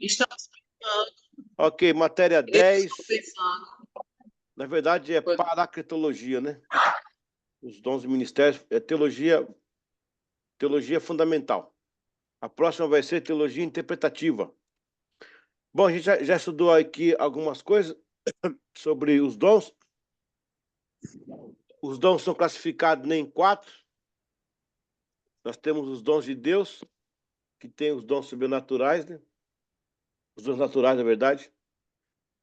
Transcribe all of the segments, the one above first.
Estamos pensando, Ok, matéria eu 10. estou pensando, Na verdade, é paracretologia, né? Os dons e ministérios. É teologia fundamental. A próxima vai ser teologia interpretativa. Bom, a gente já estudou aqui algumas coisas sobre os dons. Os dons são classificados em 4. Nós temos os dons de Deus, que tem os dons sobrenaturais, né? Os dons naturais, na verdade.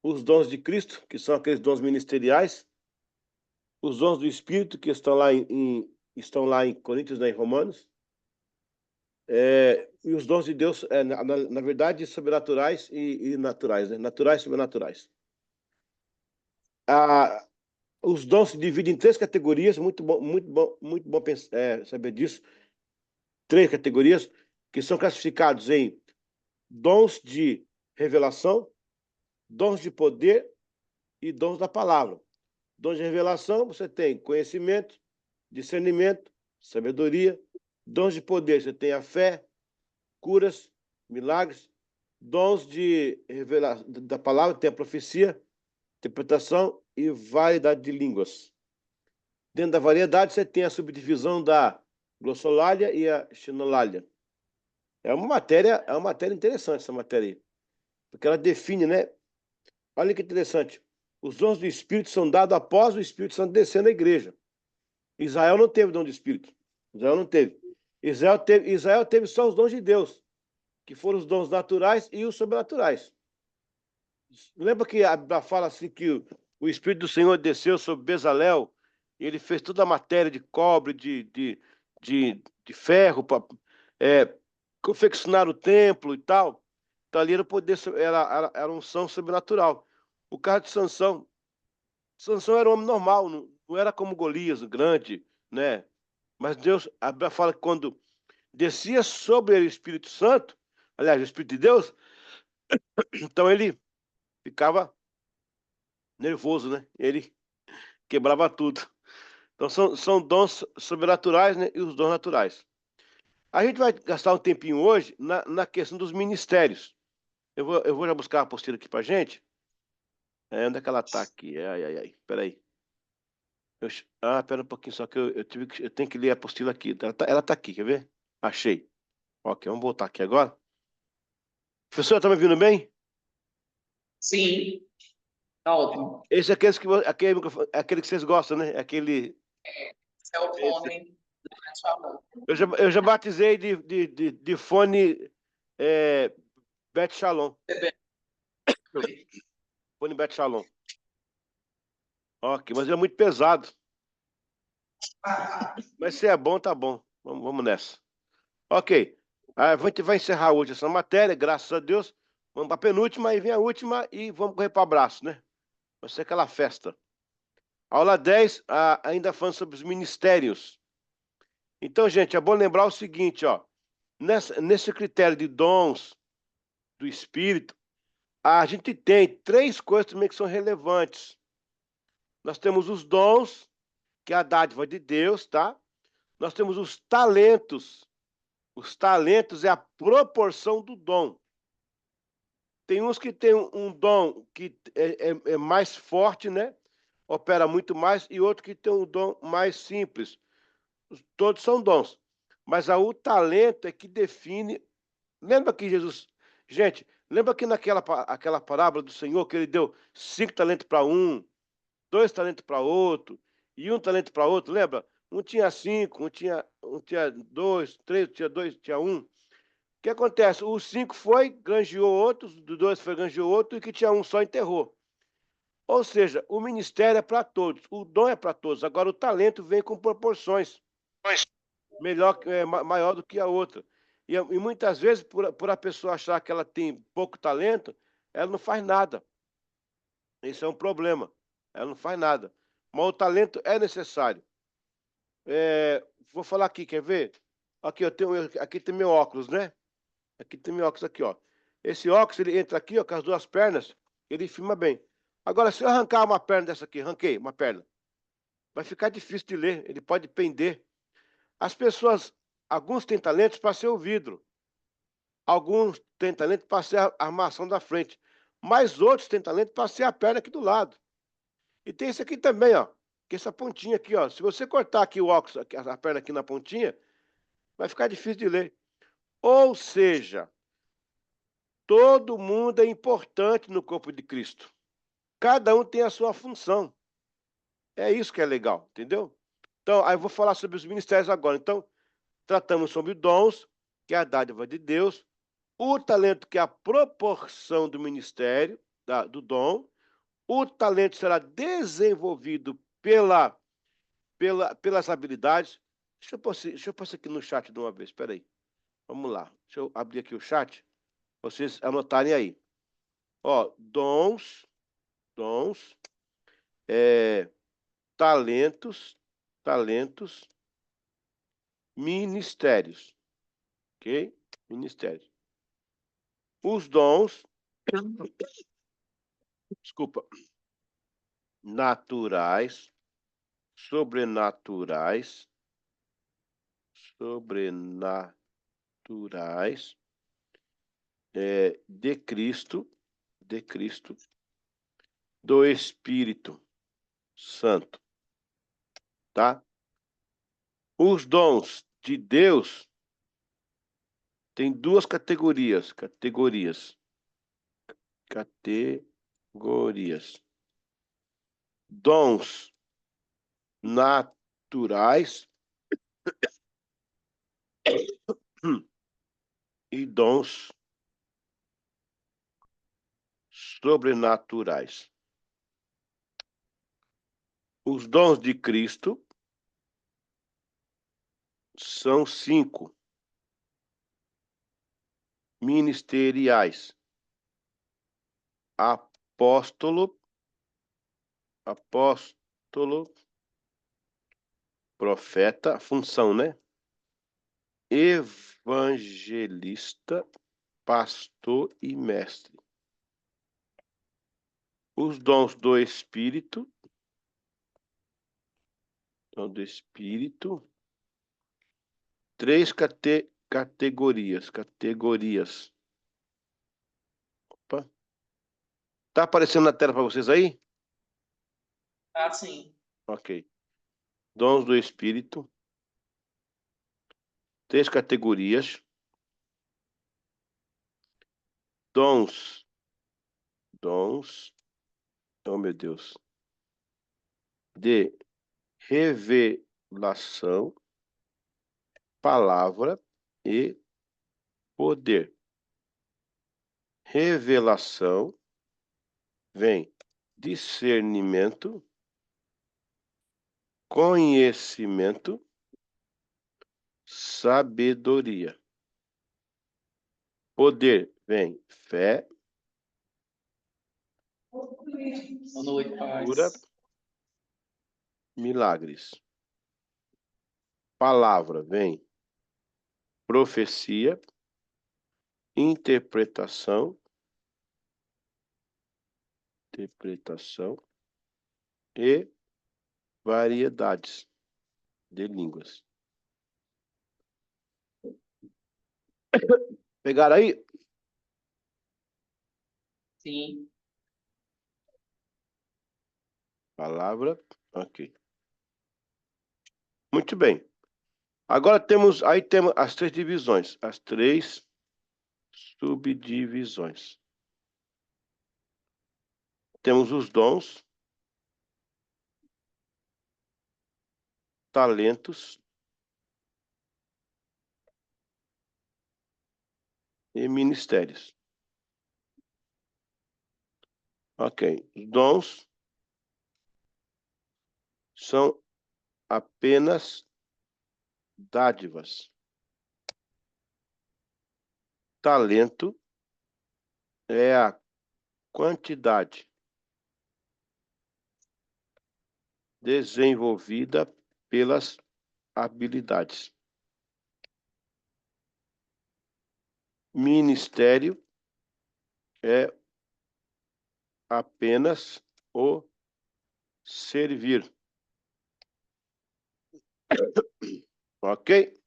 Os dons de Cristo, que são aqueles dons ministeriais. Os dons do Espírito, que estão lá em Coríntios, né, em Romanos. E os dons de Deus, na verdade, sobrenaturais e naturais, né? Naturais e sobrenaturais. Os dons se dividem em 3 categorias, muito bom saber disso. 3 categorias que são classificados em dons de revelação, dons de poder e dons da palavra. Dons de revelação, você tem conhecimento, discernimento, sabedoria. Dons de poder, você tem a fé, curas, milagres. Dons de revelação da palavra, tem a profecia, interpretação e variedade de línguas. Dentro da variedade, você tem a subdivisão da glossolalia e a xenolalia. É uma matéria interessante essa matéria aí, porque ela define, né? Olha que interessante. Os dons do Espírito são dados após o Espírito Santo descer na igreja. Israel não teve dom de Espírito. Israel não teve. Israel teve só os dons de Deus, que foram os dons naturais e os sobrenaturais. Lembra que a Bíblia fala assim que o Espírito do Senhor desceu sobre Bezalel e ele fez toda a matéria de cobre, de ferro, para confeccionar o templo e tal. Então ali era o poder, era unção sobrenatural. O caso de Sansão era um homem normal, não era como Golias, grande, né? Mas Deus, a Bíblia fala que quando descia sobre ele o Espírito Santo, aliás, o Espírito de Deus, então ele ficava nervoso, né? Ele quebrava tudo. Então são dons sobrenaturais, né? E os dons naturais. A gente vai gastar um tempinho hoje na questão dos ministérios. Eu vou já buscar a apostila aqui pra gente. Onde é que ela tá aqui? Ai, ai, ai. Peraí. Pera um pouquinho, só que eu tenho que ler a apostila aqui. Ela tá aqui, quer ver? Achei. Ok, vamos voltar aqui agora. Professor, tá me ouvindo bem? sim, tá ótimo. Esse é aquele que vocês gostam, né? Esse é o Esse. fone do Shalom. Eu já batizei de fone Bet Shalom. Fone Bet Shalom. Ok, mas é muito pesado. Mas se é bom, tá bom. Vamos nessa. Ok. A gente vai encerrar hoje essa matéria, graças a Deus. Vamos para a penúltima, aí vem a última e vamos correr para o abraço, né? Vai ser aquela festa. Aula 10, ainda falando sobre os ministérios. Então, gente, é bom lembrar o seguinte, ó. Nesse critério de dons do Espírito, a gente tem 3 coisas também que são relevantes. Nós temos os dons, que é a dádiva de Deus, tá? Nós temos os talentos. Os talentos é a proporção do dom. Tem uns que tem um dom que é mais forte, né? Opera muito mais, e outro que tem um dom mais simples. Todos são dons. Mas o talento é que define. Lembra que Jesus. Gente, lembra que aquela parábola do Senhor que ele deu 5 talentos para um, 2 talentos para outro, e 1 talento para outro, lembra? Um tinha 5, um tinha 2, 3, tinha 2, tinha 1. O que acontece? O 5 foi, granjeou outros, do 2 foi, granjeou outro, e que tinha um só enterrou. Ou seja, o ministério é para todos, o dom é para todos. Agora, o talento vem com proporções maior do que a outra. E muitas vezes, por a pessoa achar que ela tem pouco talento, ela não faz nada. Isso é um problema. Ela não faz nada. Mas o talento é necessário. Vou falar aqui, quer ver? Aqui, aqui tem meu óculos, né? Aqui tem meu óculos aqui, ó. Esse óculos, ele entra aqui, ó, com as 2 pernas, ele filma bem. Agora, se eu arrancar uma perna dessa aqui, arranquei uma perna, vai ficar difícil de ler, ele pode pender. As pessoas, alguns têm talentos para ser o vidro. Alguns têm talento para ser a armação da frente, mas outros têm talento para ser a perna aqui do lado. E tem esse aqui também, ó, que essa pontinha aqui, ó. Se você cortar aqui o óculos, a perna aqui na pontinha, vai ficar difícil de ler. Ou seja, todo mundo é importante no corpo de Cristo. Cada um tem a sua função. É isso que é legal, entendeu? Então, aí eu vou falar sobre os ministérios agora. Então, tratamos sobre dons, que é a dádiva de Deus, o talento, que é a proporção do ministério, do dom. O talento será desenvolvido pelas habilidades. Deixa eu passar aqui no chat de uma vez, espera aí. Vamos lá. Deixa eu abrir aqui o chat, vocês anotarem aí. Ó, dons, talentos, ministérios, ok? Ministérios. Os dons, desculpa, naturais, sobrenaturais, de Cristo, do Espírito Santo, tá? Os dons de Deus tem duas categorias. Dons naturais e dons sobrenaturais. Os dons de Cristo são 5 ministeriais: apóstolo, profeta, função, né? Evangelista, pastor e mestre. Os dons do Espírito, três categorias. Opa. Tá aparecendo na tela para vocês aí? Tá, sim. Ok. Dons do Espírito, 3 categorias. Dons, oh meu Deus, de revelação, palavra e poder. Revelação vem discernimento, conhecimento, sabedoria. Poder vem fé, Boa noite, cura, paz. milagres. Palavra vem profecia, interpretação e variedades de línguas. Pegaram aí? Sim. Palavra, ok. Muito bem. Agora temos as 3 divisões, as 3 subdivisões. Temos os dons, talentos e ministérios. Ok. Os dons são apenas dádivas. Talento é a quantidade desenvolvida pelas habilidades. Ministério é apenas o servir. Ok?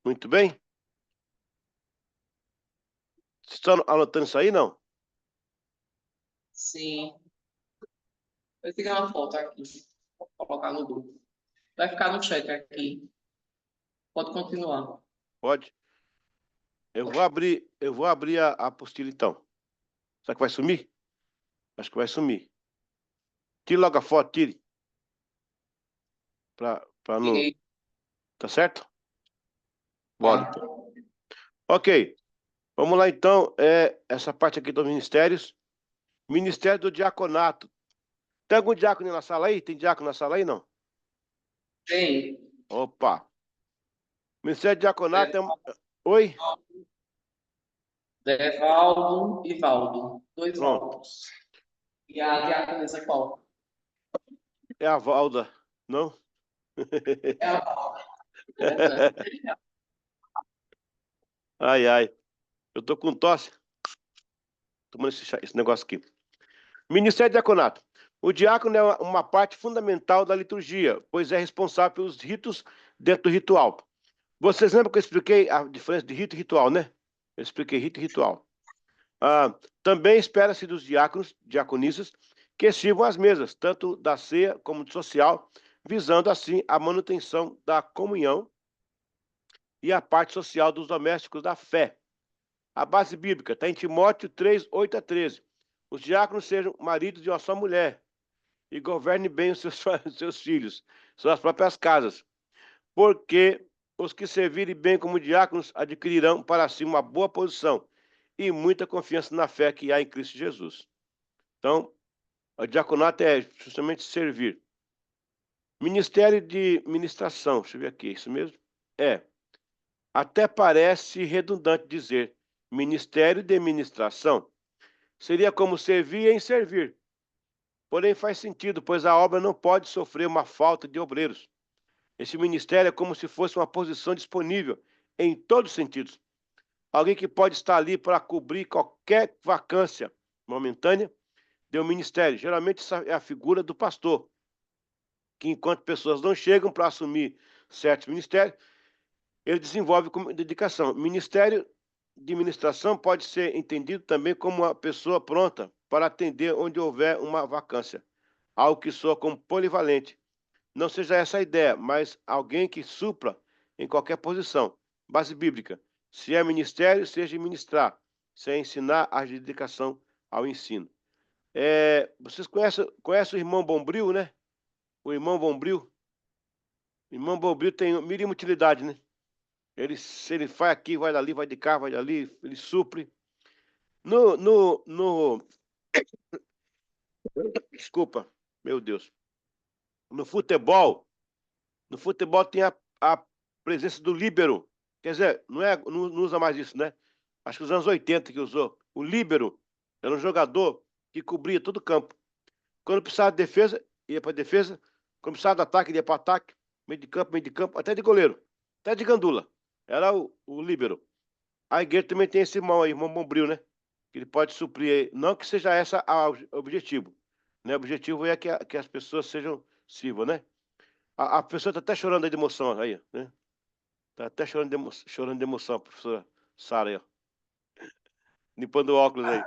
Muito bem. Vocês estão anotando isso aí, não? Sim. Eu tirar uma foto aqui. Vou colocar no grupo. Vai ficar no chat aqui. Pode continuar. Pode. Eu vou abrir a apostila, então. Será que vai sumir? Acho que vai sumir. Tire logo a foto, tire. Pra não... Tirei. Tá certo? Bora, então. Ok. Vamos lá, então. Essa parte aqui dos ministérios. Ministério do diaconato. Tem algum diácono na sala aí? Tem diácono na sala aí, não? Tem. Opa. Ministério do diaconato é... Oi? Devaldo e Valdo. Dois Pronto. Valdos. E a diaconisa qual? É a Valda, não? É a Valda. Verdade. Ai, ai. Eu tô com tosse. Tomando esse negócio aqui. Ministério do diaconato. O diácono é uma parte fundamental da liturgia, pois é responsável pelos ritos dentro do ritual. Vocês lembram que eu expliquei a diferença de rito e ritual, né? Eu expliquei rito e ritual. Também espera-se dos diáconos, diaconisas, que sirvam as mesas, tanto da ceia como do social, visando assim a manutenção da comunhão e a parte social dos domésticos da fé. A base bíblica está em Timóteo 3, 8 a 13. Os diáconos sejam maridos de uma só mulher e governem bem os seus filhos, suas próprias casas, porque os que servirem bem como diáconos adquirirão para si uma boa posição e muita confiança na fé que há em Cristo Jesus. Então, o diaconato é justamente servir. Ministério de ministração, deixa eu ver aqui, isso mesmo? Até parece redundante dizer ministério de ministração. Seria como servir em servir. Porém, faz sentido, pois a obra não pode sofrer uma falta de obreiros. Esse ministério é como se fosse uma posição disponível em todos os sentidos. Alguém que pode estar ali para cobrir qualquer vacância momentânea de um ministério. Geralmente, essa é a figura do pastor, que enquanto pessoas não chegam para assumir certos ministérios, ele desenvolve com dedicação. Ministério de ministração pode ser entendido também como uma pessoa pronta para atender onde houver uma vacância, algo que soa como polivalente. Não seja essa a ideia, mas alguém que supra em qualquer posição. Base bíblica. Se é ministério, seja ministrar. Se é ensinar, a dedicação ao ensino. Vocês conhecem o irmão Bombril, né? O irmão Bombril. O irmão Bombril tem mínima utilidade, né? Se ele vai aqui, vai dali, vai de cá, vai dali, ele supre. No... Desculpa, meu Deus. No futebol tem a presença do líbero. Quer dizer, não usa mais isso, né? Acho que os anos 80 que usou. O líbero era um jogador que cobria todo o campo. Quando precisava de defesa, ia para defesa. Quando precisava de ataque, ele ia para ataque. Meio de campo, até de goleiro. Até de gandula. Era o líbero. A igreja também tem esse irmão aí, irmão Bombril, né? Que ele pode suprir. Não que seja esse o objetivo. Né? O objetivo é que as pessoas sirvam, né? A pessoa está até chorando aí de emoção aí, né? Tá até chorando de emoção, a professora Sara aí, ó. Limpando o óculos aí.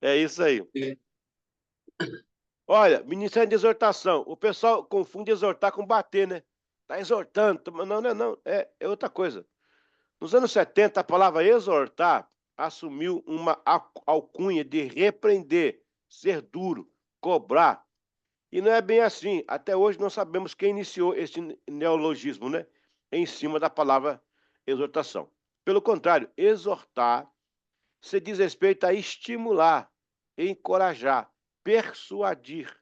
É isso aí. Olha, ministério de exortação. O pessoal confunde exortar com bater, né? Tá exortando. Não, não, não. É outra coisa. Nos anos 70, a palavra exortar assumiu uma alcunha de repreender, ser duro, cobrar. E não é bem assim. Até hoje não sabemos quem iniciou esse neologismo, né? Em cima da palavra exortação. Pelo contrário, exortar se diz respeito a estimular, encorajar, persuadir.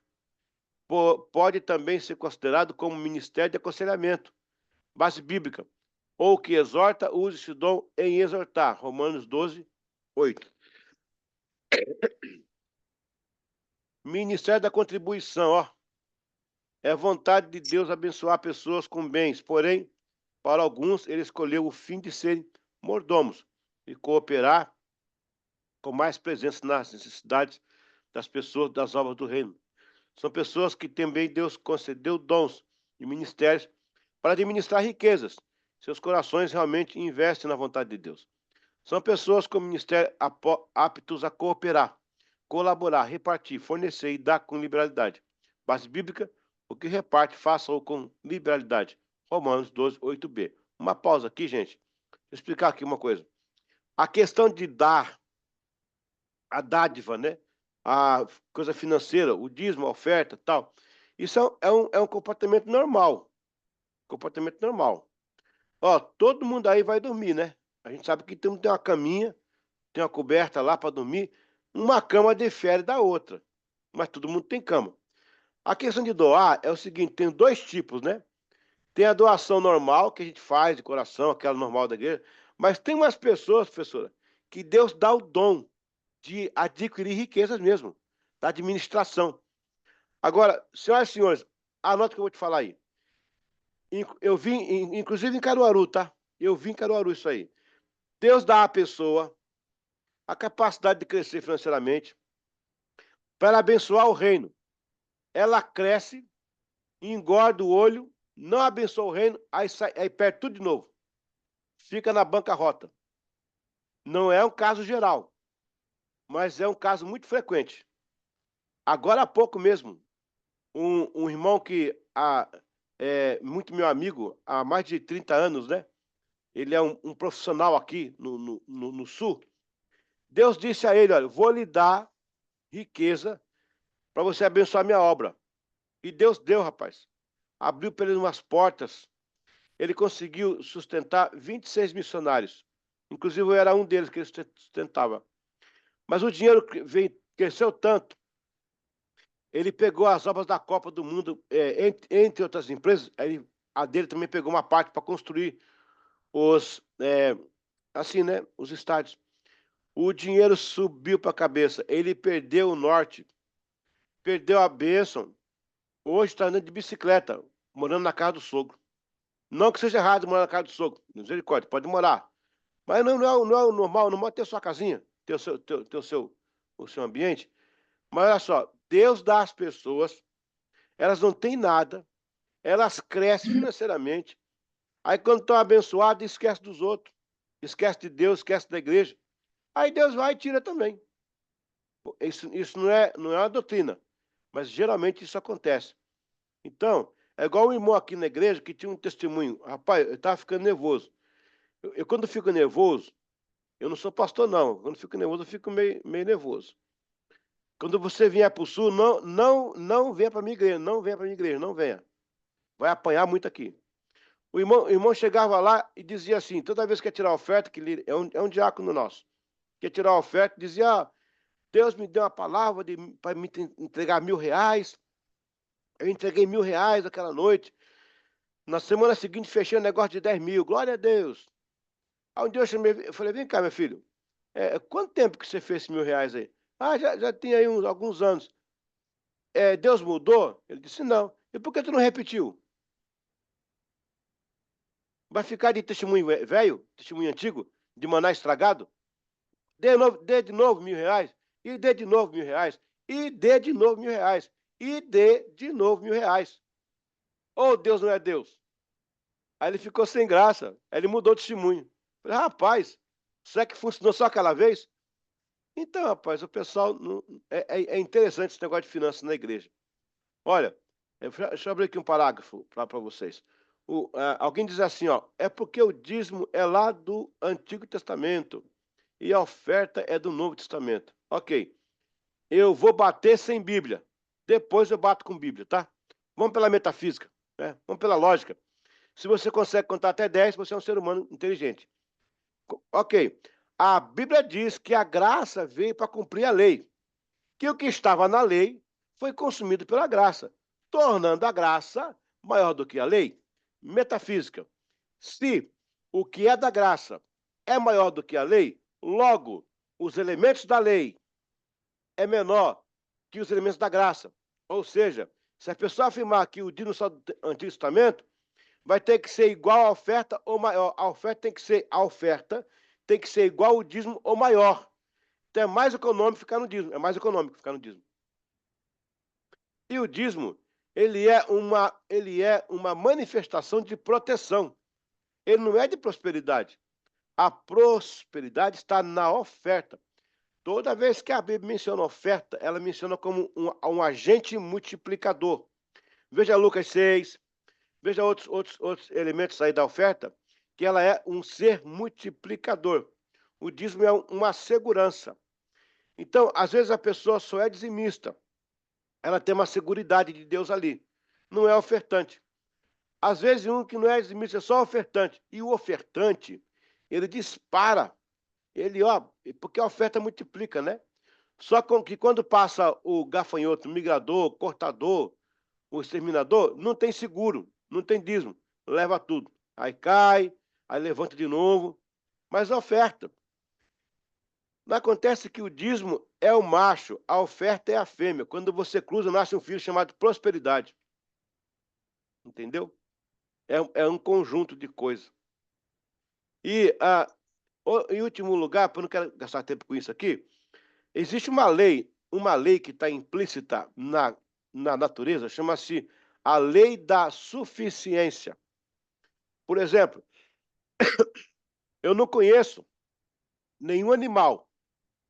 Pode também ser considerado como ministério de aconselhamento, base bíblica, ou que exorta, use esse dom em exortar. Romanos 12, 8. Ministério da contribuição, ó. É vontade de Deus abençoar pessoas com bens, porém, para alguns, ele escolheu o fim de serem mordomos e cooperar com mais presença nas necessidades das pessoas das obras do reino. São pessoas que também Deus concedeu dons e ministérios para administrar riquezas. Seus corações realmente investem na vontade de Deus. São pessoas com ministério aptos a cooperar, colaborar, repartir, fornecer e dar com liberalidade. Base bíblica, o que reparte, faça-o com liberalidade. Romanos 12, 8b. Uma pausa aqui, gente. Deixa eu explicar aqui uma coisa. A questão de dar, a dádiva, né? A coisa financeira, o dízimo, a oferta, tal. Isso é um comportamento normal. Comportamento normal. Ó, todo mundo aí vai dormir, né? A gente sabe que tem uma caminha, tem uma coberta lá para dormir. Uma cama difere da outra. Mas todo mundo tem cama. A questão de doar é o seguinte, tem dois tipos, né? Tem a doação normal, que a gente faz de coração, aquela normal da igreja. Mas tem umas pessoas, professora, que Deus dá o dom de adquirir riquezas mesmo, da administração. Agora, senhoras e senhores, anota o que eu vou te falar aí. Eu vi, inclusive em Caruaru, tá? Eu vi em Caruaru isso aí. Deus dá à pessoa a capacidade de crescer financeiramente para abençoar o reino. Ela cresce, engorda o olho, não abençoa o reino, aí perde tudo de novo. Fica na bancarrota. Não é um caso geral, mas é um caso muito frequente. Agora há pouco mesmo, um irmão que é muito meu amigo há mais de 30 anos, né? Ele é um profissional aqui no Sul. Deus disse a ele, olha, vou lhe dar riqueza para você abençoar minha obra. E Deus deu, rapaz. Abriu para ele umas portas. Ele conseguiu sustentar 26 missionários. Inclusive, eu era um deles que ele sustentava. Mas o dinheiro cresceu tanto. Ele pegou as obras da Copa do Mundo, entre outras empresas. A dele também pegou uma parte para construir assim, né, os estádios. O dinheiro subiu para a cabeça. Ele perdeu o norte, perdeu a bênção. Hoje está andando de bicicleta, morando na casa do sogro. Não que seja errado morar na casa do sogro, misericórdia, pode morar. Mas não é o normal, não ter sua casinha, ter o seu ambiente. Mas olha só, Deus dá às pessoas, elas não têm nada, elas crescem financeiramente. Aí quando estão abençoadas, esquece dos outros, esquece de Deus, esquece da igreja. Aí Deus vai e tira também. Isso não é uma doutrina, mas geralmente isso acontece. Então, é igual um irmão aqui na igreja que tinha um testemunho. Rapaz, eu estava ficando nervoso. Quando fico nervoso, eu não sou pastor, não. Quando fico nervoso, eu fico meio nervoso. Quando você vier para o sul, não venha para a minha igreja, não venha para a minha igreja, não venha. Vai apanhar muito aqui. O irmão chegava lá e dizia assim, toda vez que ia tirar a oferta, que ele é um diácono nosso, que ia tirar a oferta, dizia, Deus me deu uma palavra para me entregar R$1.000. Eu entreguei R$1.000 aquela noite. Na semana seguinte, fechei um negócio de 10 mil. Glória a Deus. Aí um dia eu falei, vem cá, meu filho. Quanto tempo que você fez esses R$1.000 aí? Ah, já tinha aí alguns anos. Deus mudou? Ele disse, não. E por que tu não repetiu? Vai ficar de testemunho velho, testemunho antigo, de maná estragado? Dê de novo R$1.000. E dê de novo R$1.000. E dê de novo R$1.000. E dê de novo R$1.000. Ou Deus não é Deus? Aí ele ficou sem graça. Aí ele mudou o testemunho. Falei, rapaz, será que funcionou só aquela vez? Então, rapaz, o pessoal. É interessante esse negócio de finanças na igreja. Olha, deixa eu abrir aqui um parágrafo para vocês. Alguém diz assim, ó, é porque o dízimo é lá do Antigo Testamento e a oferta é do Novo Testamento. Ok, eu vou bater sem Bíblia. Depois eu bato com Bíblia, tá? Vamos pela metafísica, né? Vamos pela lógica. Se você consegue contar até 10, você é um ser humano inteligente. Ok. A Bíblia diz que a graça veio para cumprir a lei. Que o que estava na lei foi consumido pela graça, tornando a graça maior do que a lei. Metafísica. Se o que é da graça é maior do que a lei, logo, os elementos da lei é menor que os elementos da graça. Ou seja, se a pessoa afirmar que o dízimo só do Antigo Testamento, vai ter que ser igual à oferta ou maior. A oferta tem que ser igual ao dízimo ou maior. Então é mais econômico ficar no dízimo. É mais econômico ficar no dízimo. E o dízimo, ele é uma manifestação de proteção. Ele não é de prosperidade. A prosperidade está na oferta. Toda vez que a Bíblia menciona oferta, ela menciona como um agente multiplicador. Veja Lucas 6, veja outros elementos aí da oferta, que ela é um ser multiplicador. O dízimo é uma segurança. Então, às vezes a pessoa só é dizimista, ela tem uma seguridade de Deus ali, não é ofertante. Às vezes um que não é dizimista é só ofertante, e o ofertante, ele dispara, porque a oferta multiplica, né? Só que quando passa o gafanhoto, o migrador, o cortador, o exterminador, não tem seguro, não tem dízimo, leva tudo. Aí cai, aí levanta de novo, mas a oferta. Não acontece que o dízimo é o macho, a oferta é a fêmea. Quando você cruza, nasce um filho chamado prosperidade. Entendeu? É um conjunto de coisas. E, em último lugar, porque eu não quero gastar tempo com isso aqui, existe uma lei que está implícita na natureza, chama-se a lei da suficiência. Por exemplo, eu não conheço nenhum animal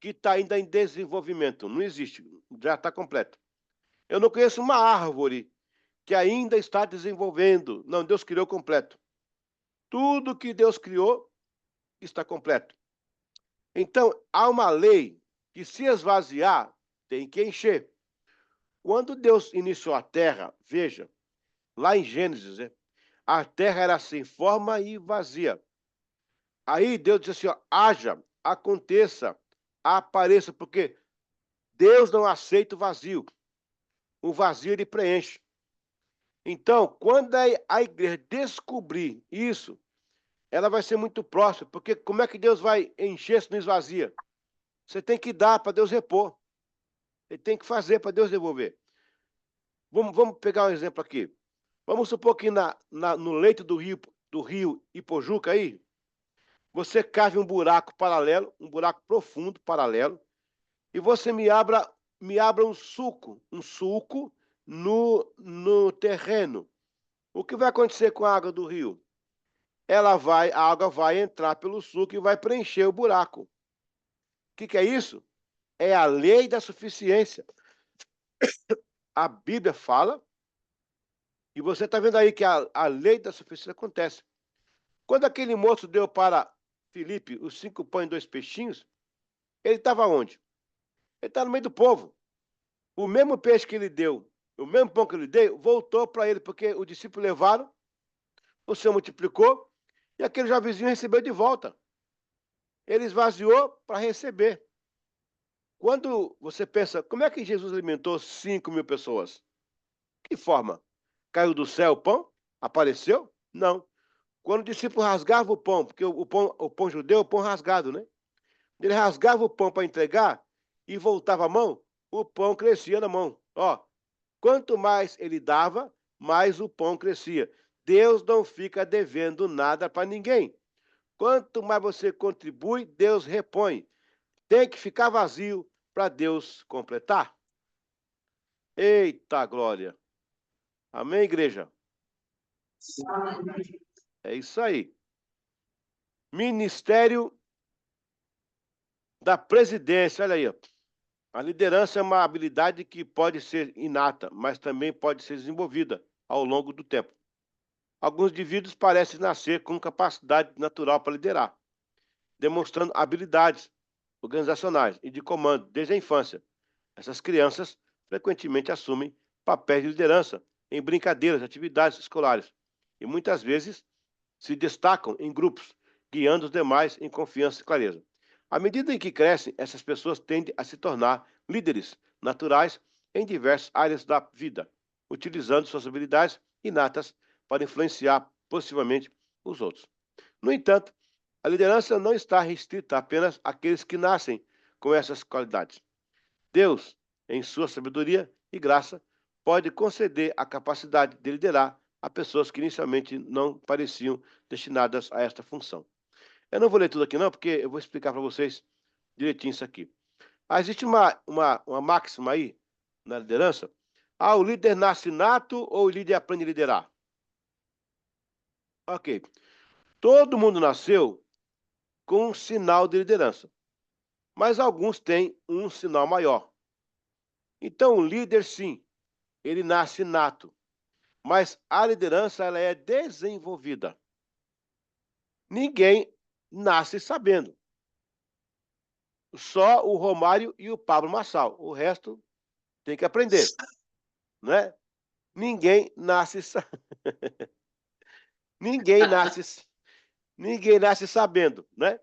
que está ainda em desenvolvimento. Não existe, já está completo. Eu não conheço uma árvore que ainda está desenvolvendo. Não, Deus criou completo. Tudo que Deus criou está completo. Então, há uma lei que, se esvaziar, tem que encher. Quando Deus iniciou a terra, veja, lá em Gênesis, a terra era sem forma e vazia. Aí Deus disse assim, ó, haja, aconteça, apareça, porque Deus não aceita o vazio. O vazio ele preenche. Então, quando a igreja descobrir isso, ela vai ser muito próxima, porque como é que Deus vai encher se não esvazia? Você tem que dar para Deus repor. Ele tem que fazer para Deus devolver. Vamos pegar um exemplo aqui. Vamos supor que no leito do rio Ipojuca aí, você cave um buraco paralelo, um buraco profundo paralelo, e você me abra um sulco no terreno. O que vai acontecer com a água do rio? A água vai entrar pelo sulco e vai preencher o buraco. O que é isso? É a lei da suficiência. A Bíblia fala, e você está vendo aí que a lei da suficiência acontece. Quando aquele moço deu para Filipe os 5 pães e 2 peixinhos, ele estava onde? Ele está no meio do povo. O mesmo peixe que ele deu, o mesmo pão que ele deu, voltou para ele, porque os discípulos levaram, o Senhor multiplicou, e aquele jovenzinho recebeu de volta. Ele esvaziou para receber. Quando você pensa, como é que Jesus alimentou 5.000 pessoas? Que forma? Caiu do céu o pão? Apareceu? Não. Quando o discípulo rasgava o pão, porque o pão judeu é o pão rasgado, né? Ele rasgava o pão para entregar e voltava a mão, o pão crescia na mão. Ó, quanto mais ele dava, mais o pão crescia. Deus não fica devendo nada para ninguém. Quanto mais você contribui, Deus repõe. Tem que ficar vazio para Deus completar. Eita glória! Amém, igreja? É isso aí. Ministério da presidência, olha aí. Ó. A liderança é uma habilidade que pode ser inata, mas também pode ser desenvolvida ao longo do tempo. Alguns indivíduos parecem nascer com capacidade natural para liderar, demonstrando habilidades organizacionais e de comando desde a infância. Essas crianças frequentemente assumem papéis de liderança em brincadeiras, atividades escolares e muitas vezes se destacam em grupos, guiando os demais em confiança e clareza. À medida em que crescem, essas pessoas tendem a se tornar líderes naturais em diversas áreas da vida, utilizando suas habilidades inatas para influenciar positivamente os outros. No entanto, a liderança não está restrita apenas àqueles que nascem com essas qualidades. Deus, em sua sabedoria e graça, pode conceder a capacidade de liderar a pessoas que inicialmente não pareciam destinadas a esta função. Eu não vou ler tudo aqui não, porque eu vou explicar para vocês direitinho isso aqui. Existe uma máxima aí na liderança, Ah, o líder nasce nato ou o líder aprende a liderar? Ok. Todo mundo nasceu com um sinal de liderança, mas alguns têm um sinal maior. Então, o líder, sim, ele nasce nato, mas a liderança ela é desenvolvida. Ninguém nasce sabendo. Só o Romário e o Pablo Marçal. O resto tem que aprender, né? Ninguém nasce, ninguém nasce, ninguém nasce sabendo, né?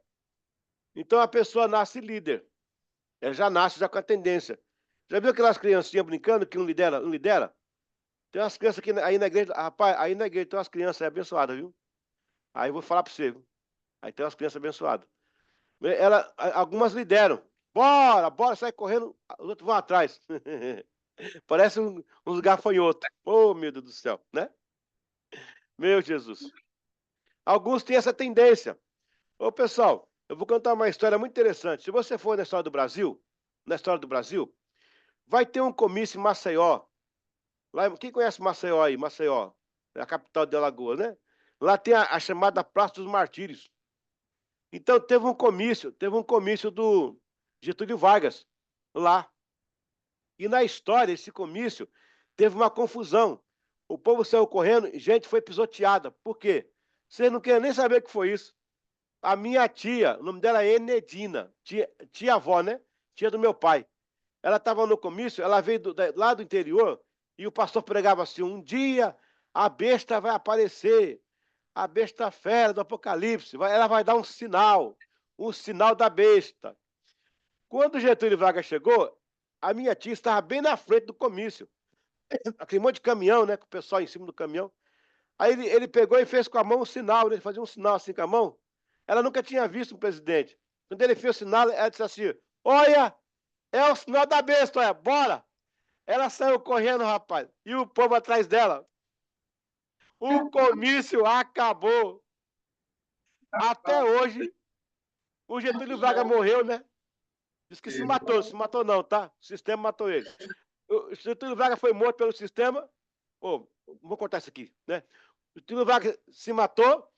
Então a pessoa nasce líder. Ela já nasce já com a tendência. Já viu aquelas criancinhas brincando que um lidera, um lidera? Tem umas crianças aqui aí na igreja, rapaz, aí na igreja tem umas crianças abençoadas, viu? Aí eu vou falar para você, viu? Aí tem umas crianças abençoadas. Algumas lideram. Bora, bora, sai correndo, os outros vão atrás. Parece uns gafanhotos. Oh, meu Deus do céu, né? Meu Jesus. Alguns têm essa tendência. Ô, pessoal, eu vou contar uma história muito interessante. Se você for na história do Brasil, vai ter um comício em Maceió. Lá, quem conhece Maceió aí? Maceió, é a capital de Alagoas, né? Lá tem a chamada Praça dos Martírios. Então teve um comício do Getúlio Vargas lá. E na história, esse comício teve uma confusão. O povo saiu correndo e gente foi pisoteada. Por quê? Vocês não querem nem saber o que foi isso. A minha tia, o nome dela é Enedina, tia-avó, né? Tia do meu pai. Ela estava no comício, ela veio lá do interior e o pastor pregava assim: um dia a besta vai aparecer, a besta fera do Apocalipse, ela vai dar um sinal da besta. Quando Getúlio Vargas chegou, a minha tia estava bem na frente do comício. Aquele monte de caminhão, né? Com o pessoal em cima do caminhão. Aí ele pegou e fez com a mão um sinal, né? Ele fazia um sinal assim com a mão. Ela nunca tinha visto um presidente. Quando ele fez o sinal, ela disse assim: olha, é o sinal da besta, olha, bora! Ela saiu correndo, rapaz, e o povo atrás dela. O comício acabou. Até hoje, o Getúlio Vargas morreu, né? Diz que se matou não, tá? O sistema matou ele. O Getúlio Vargas foi morto pelo sistema. Oh, vou contar isso aqui, né? O Getúlio Vargas se matou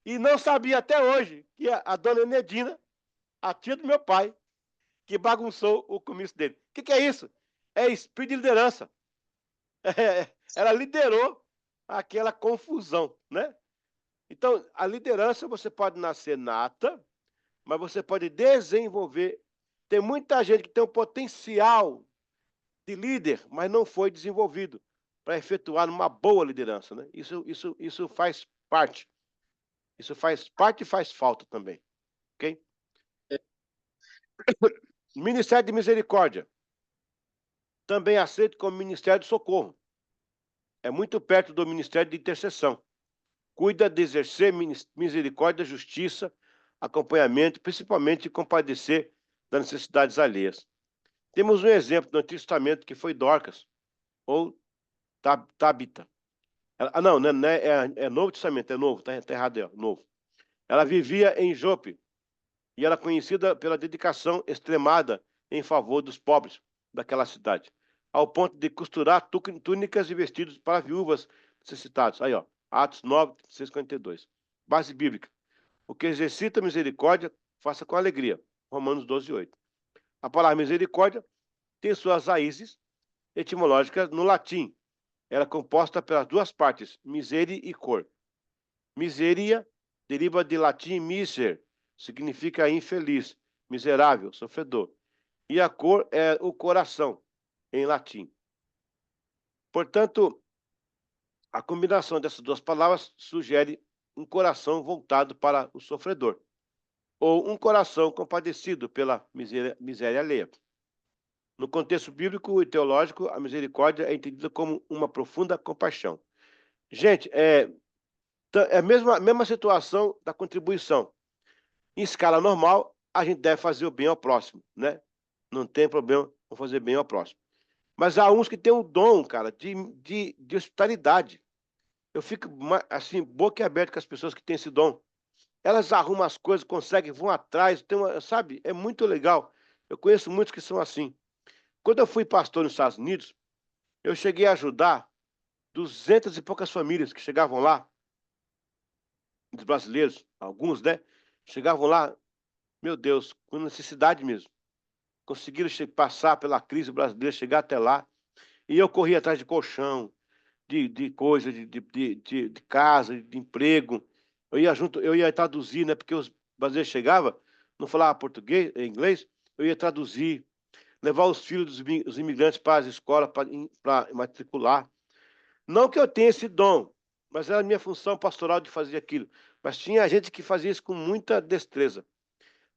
e não sabia até hoje que a dona Enedina, a tia do meu pai, que bagunçou o comício dele. O que é isso? É espírito de liderança. Ela liderou aquela confusão, né? Então, a liderança você pode nascer nata, mas você pode desenvolver. Tem muita gente que tem um potencial de líder, mas não foi desenvolvido para efetuar uma boa liderança, né? Isso faz parte. Isso faz parte e faz falta também, ok? Ministério de Misericórdia, também aceito como Ministério de Socorro. É muito perto do Ministério de Intercessão. Cuida de exercer misericórdia, justiça, acompanhamento, principalmente de compadecer das necessidades alheias. Temos um exemplo do Antigo Testamento que foi Dorcas, ou Tabita. Não, é Novo Testamento, é novo, tá errado, é novo. Ela vivia em Jope e era conhecida pela dedicação extremada em favor dos pobres daquela cidade, ao ponto de costurar túnicas e vestidos para viúvas necessitadas. Aí, ó, Atos 9, 642. Base bíblica. O que exercita misericórdia, faça com alegria. Romanos 12, 8. A palavra misericórdia tem suas raízes etimológicas no latim. Ela é composta pelas duas partes, miseri e cor. Miseria deriva de latim miser, significa infeliz, miserável, sofredor. E a cor é o coração, em latim. Portanto, a combinação dessas duas palavras sugere um coração voltado para o sofredor, ou um coração compadecido pela miséria alheia. No contexto bíblico e teológico, a misericórdia é entendida como uma profunda compaixão. Gente, é a mesma situação da contribuição. Em escala normal, a gente deve fazer o bem ao próximo, né? Não tem problema com fazer bem ao próximo. Mas há uns que têm o dom, cara, de hospitalidade. Eu fico, assim, boca aberta com as pessoas que têm esse dom. Elas arrumam as coisas, conseguem, vão atrás, sabe? É muito legal. Eu conheço muitos que são assim. Quando eu fui pastor nos Estados Unidos, eu cheguei a ajudar 200 e poucas famílias que chegavam lá, dos brasileiros, alguns, né? Chegavam lá, meu Deus, com necessidade mesmo. Conseguiram passar pela crise brasileira, chegar até lá. E eu corria atrás de colchão, de coisa, de casa, de emprego. Eu ia junto, eu ia traduzir, né? Porque os brasileiros chegavam, não falavam português, inglês, eu ia traduzir, levar os filhos dos imigrantes para as escolas, para matricular. Não que eu tenha esse dom, mas era a minha função pastoral de fazer aquilo. Mas tinha gente que fazia isso com muita destreza,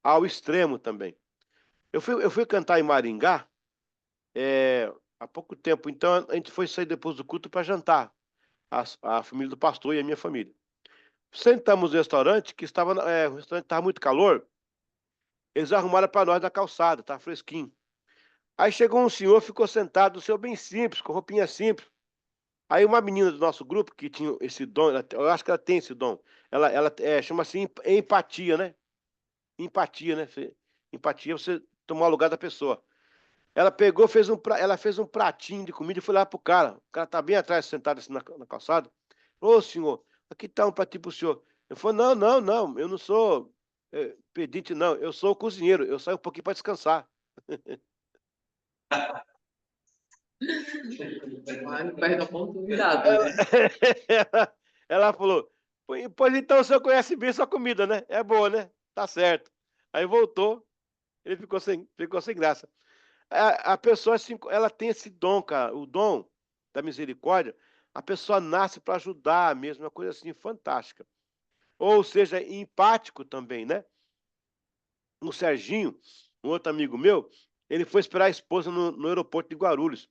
ao extremo também. Eu fui cantar em Maringá, há pouco tempo, então a gente foi sair depois do culto para jantar, a família do pastor e a minha família. Sentamos no restaurante, que estava, o restaurante estava muito calor, eles arrumaram para nós na calçada, estava fresquinho. Aí chegou um senhor, ficou sentado, um senhor bem simples, com roupinha simples. Aí uma menina do nosso grupo, que tinha esse dom, eu acho que ela tem esse dom, ela chama-se empatia, né? Empatia, né? Empatia, você tomar o lugar da pessoa. Ela pegou, ela fez um pratinho de comida e foi lá pro cara. O cara tá bem atrás, sentado assim na calçada. Ô, senhor, aqui tá um pratinho pro senhor. Eu falei, não, não, não, eu não sou pedinte, não. Eu sou cozinheiro, eu saio um pouquinho para descansar. Mas não perde a oportunidade, Ela, né? ela falou, pois então o senhor conhece bem sua comida, né? É boa, né? Tá certo. Aí voltou, ele ficou sem graça. A pessoa, assim, ela tem esse dom, cara, o dom da misericórdia, a pessoa nasce para ajudar mesmo, uma coisa assim fantástica. Ou seja, empático também, né? O Serginho, um outro amigo meu, ele foi esperar a esposa no aeroporto de Guarulhos.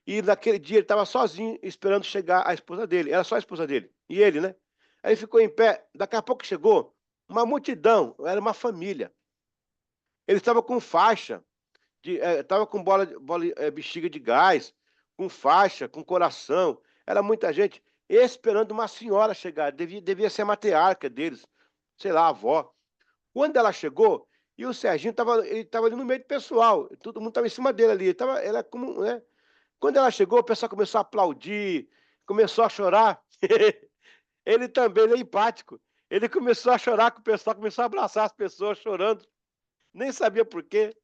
E naquele dia ele estava sozinho, esperando chegar a esposa dele. Era só a esposa dele. E ele, né? Aí ele ficou em pé. Daqui a pouco chegou uma multidão, era uma família. Ele estava com faixa, estava com bexiga de gás, com faixa, com coração. Era muita gente esperando uma senhora chegar. Devia ser a matriarca deles, sei lá, a avó. Quando ela chegou, e o Serginho estava ali no meio do pessoal, todo mundo estava em cima dele ali. Era como, né? Quando ela chegou, o pessoal começou a aplaudir, começou a chorar. Ele também, ele é empático. Ele começou a chorar com o pessoal, começou a abraçar as pessoas chorando, nem sabia por quê.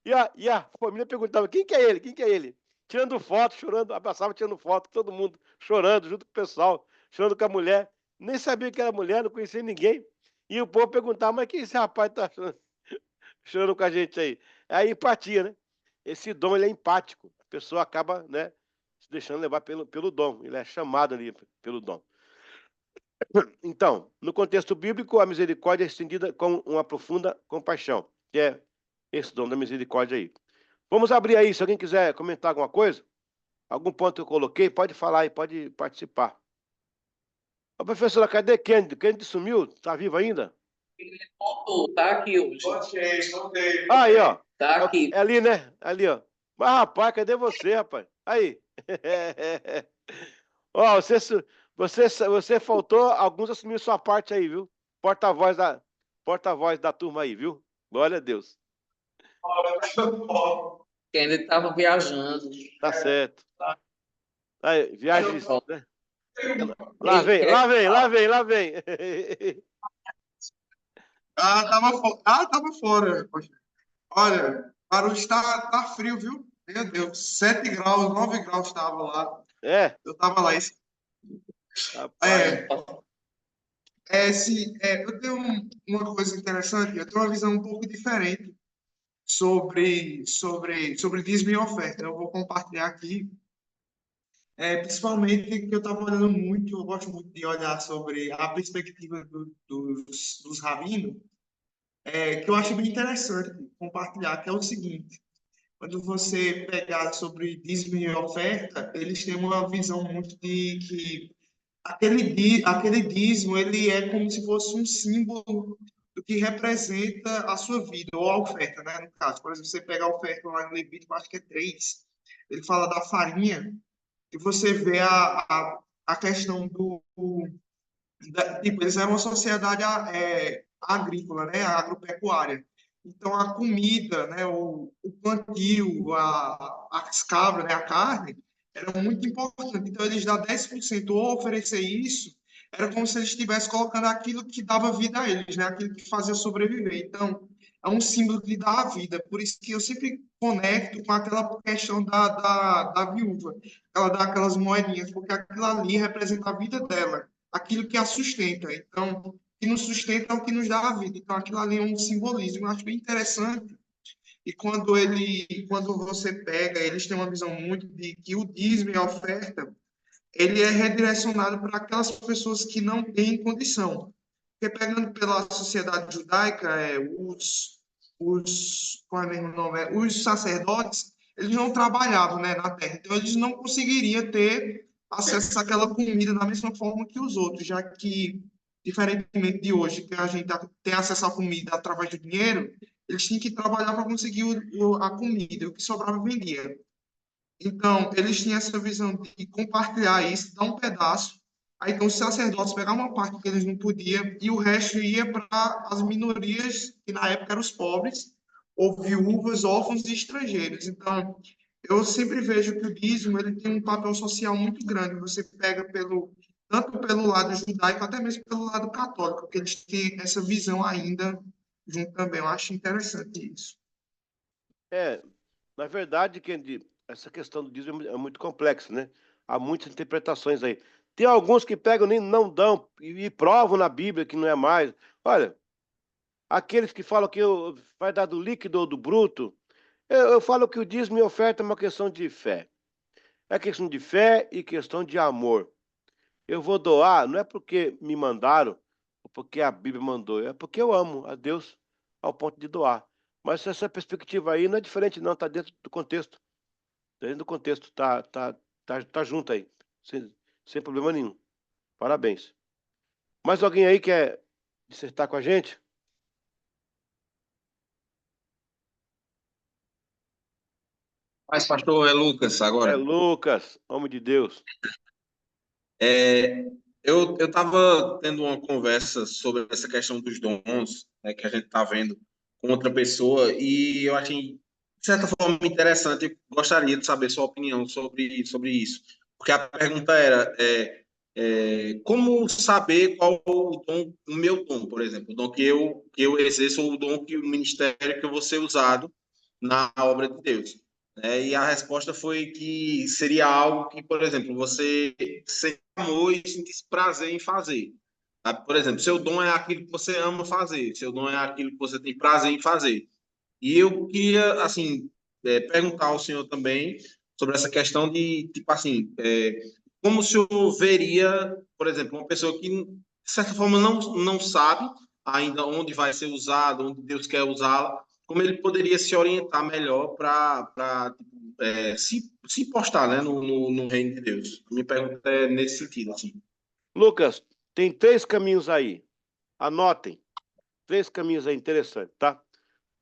E a família perguntava: quem que é ele? Quem que é ele? Tirando foto, chorando, abraçava, tirando foto, todo mundo chorando, junto com o pessoal, chorando com a mulher. Nem sabia que era mulher, não conhecia ninguém. E o povo perguntava: mas quem esse rapaz está chorando com a gente aí? É a empatia, né? Esse dom, ele é empático. A pessoa acaba, né, se deixando levar pelo dom. Ele é chamado ali pelo dom. Então, no contexto bíblico, a misericórdia é estendida com uma profunda compaixão, que é esse dom da misericórdia aí. Vamos abrir aí, se alguém quiser comentar alguma coisa, algum ponto que eu coloquei, pode falar aí, pode participar. Ô, professora, cadê Kennedy? Kennedy sumiu? Tá vivo ainda? Ele voltou, tá aqui hoje. Voltei. Aí, ó. Tá É aqui. ali, né? Ali, ó. Mas, rapaz, cadê você, rapaz? Aí. Ó, você faltou, alguns assumiram sua parte aí, viu? Porta-voz da turma aí, viu? Glória a Deus. Que ele estava viajando. Tá certo. Aí, viagem, né? Lá Ele vem, quer lá vem, lá vem, lá vem. Tava fora. Poxa. Olha, Guarulhos tá frio, viu? Meu Deus, 7 graus, 9 graus estava lá. É, Eu tava lá. rapaz. É, eu tenho uma coisa interessante, eu tenho uma visão um pouco diferente sobre dízimo e oferta. Eu vou compartilhar aqui, principalmente que eu estava olhando muito, eu gosto muito de olhar sobre a perspectiva dos rabinos, que eu acho bem interessante compartilhar, que é o seguinte: quando você pegar sobre dízimo e oferta, eles têm uma visão muito de que aquele dízimo ele é como se fosse um símbolo do que representa a sua vida, ou a oferta, né? No caso, por exemplo, você pega a oferta lá no Levítico, acho que é 3, ele fala da farinha, e você vê a questão tipo, eles eram uma sociedade agrícola, né? Agropecuária. Então, a comida, né? O plantio, as cabras, né? A carne, era muito importante. Então, eles dar 10% ou oferecer isso, era como se eles estivessem colocando aquilo que dava vida a eles, né? Aquilo que fazia sobreviver. Então, é um símbolo de dar a vida. Por isso que eu sempre conecto com aquela questão da viúva. Ela dá aquelas moedinhas, porque aquilo ali representa a vida dela, aquilo que a sustenta. Então, o que nos sustenta é o que nos dá a vida. Então, aquilo ali é um simbolismo. Eu acho bem interessante e quando você pega, eles têm uma visão muito de que o dízimo e a oferta, ele é redirecionado para aquelas pessoas que não têm condição. Porque pegando pela sociedade judaica, qual é mesmo o nome? Os sacerdotes, eles não trabalhavam, né, na terra, então eles não conseguiriam ter acesso àquela comida da mesma forma que os outros, já que, diferentemente de hoje, que a gente tem acesso à comida através do dinheiro, eles tinham que trabalhar para conseguir a comida, o que sobrava vendia. Então, eles tinham essa visão de compartilhar isso, dar um pedaço. Aí, então, os sacerdotes pegavam uma parte que eles não podiam e o resto ia para as minorias, que na época eram os pobres, ou viúvas, órfãos e estrangeiros. Então, eu sempre vejo que o dízimo ele tem um papel social muito grande. Você pega tanto pelo lado judaico, até mesmo pelo lado católico, porque eles têm essa visão ainda junto também. Eu acho interessante isso. É, na verdade, Kendi, essa questão do dízimo é muito complexa, né? Há muitas interpretações aí. Tem alguns que pegam nem não dão e provam na Bíblia que não é mais. Olha, aqueles que falam que vai dar do líquido ou do bruto, eu falo que o dízimo e oferta é uma questão de fé. É questão de fé e questão de amor. Eu vou doar, não é porque me mandaram, ou porque a Bíblia mandou, é porque eu amo a Deus ao ponto de doar. Mas essa perspectiva aí não é diferente, não, está dentro do contexto. Tá dentro do contexto, tá junto aí, sem problema nenhum. Parabéns. Mais alguém aí quer dissertar com a gente? Mas, pastor, é Lucas É agora. Lucas, homem de Deus. É, eu estava tendo uma conversa sobre essa questão dos dons, né, que a gente está vendo com outra pessoa, e eu achei, de certa forma, interessante. Eu gostaria de saber sua opinião sobre isso. Porque a pergunta era, como saber qual o dom, o meu dom, por exemplo, o dom que eu exerço, ou o dom que o ministério que eu vou ser usado na obra de Deus. E a resposta foi que seria algo que, por exemplo, você sente amor e sente prazer em fazer. Tá? Por exemplo, seu dom é aquilo que você ama fazer, seu dom é aquilo que você tem prazer em fazer. E eu queria, assim, perguntar ao senhor também sobre essa questão de, tipo assim, como o senhor veria, por exemplo, uma pessoa que, de certa forma, não sabe ainda onde vai ser usado, onde Deus quer usá-la, como ele poderia se orientar melhor para se postar, né, no reino de Deus. Minha pergunta é nesse sentido, assim. Lucas, tem 3 caminhos aí. Anotem. 3 caminhos aí interessantes, tá?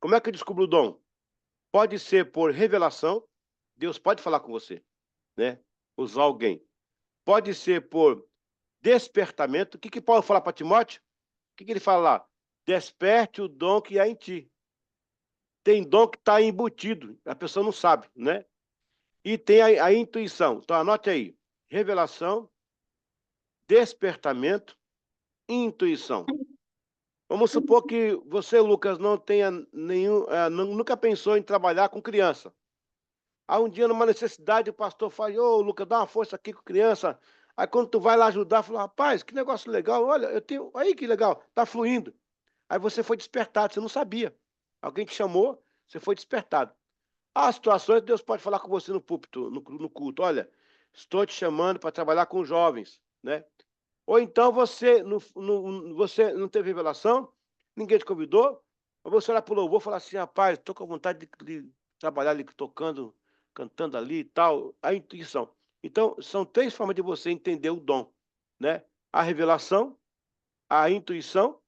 Como é que eu descubro o dom? Pode ser por revelação. Deus pode falar com você, né? Usar alguém. Pode ser por despertamento. O que Paulo fala para Timóteo? O que ele fala lá? Desperte o dom que há em ti. Tem dom que está embutido, a pessoa não sabe, né? E tem a intuição. Então, anote aí. Revelação, despertamento, intuição. Vamos supor que você, Lucas, não tenha nunca pensou em trabalhar com criança. Aí um dia, numa necessidade, o pastor fala, ô, Lucas, dá uma força aqui com criança. Aí quando tu vai lá ajudar, fala, rapaz, que negócio legal, olha, eu tenho, aí que legal, tá fluindo. Aí você foi despertado, você não sabia. Alguém te chamou, você foi despertado. Há situações que Deus pode falar com você no púlpito, no culto. Olha, estou te chamando para trabalhar com jovens, né? Ou então você não teve revelação, ninguém te convidou, mas você olha para o louvor e fala assim, rapaz, estou com vontade de trabalhar ali tocando, cantando ali e tal. A intuição. Então, são 3 formas de você entender o dom, né? A revelação, a intuição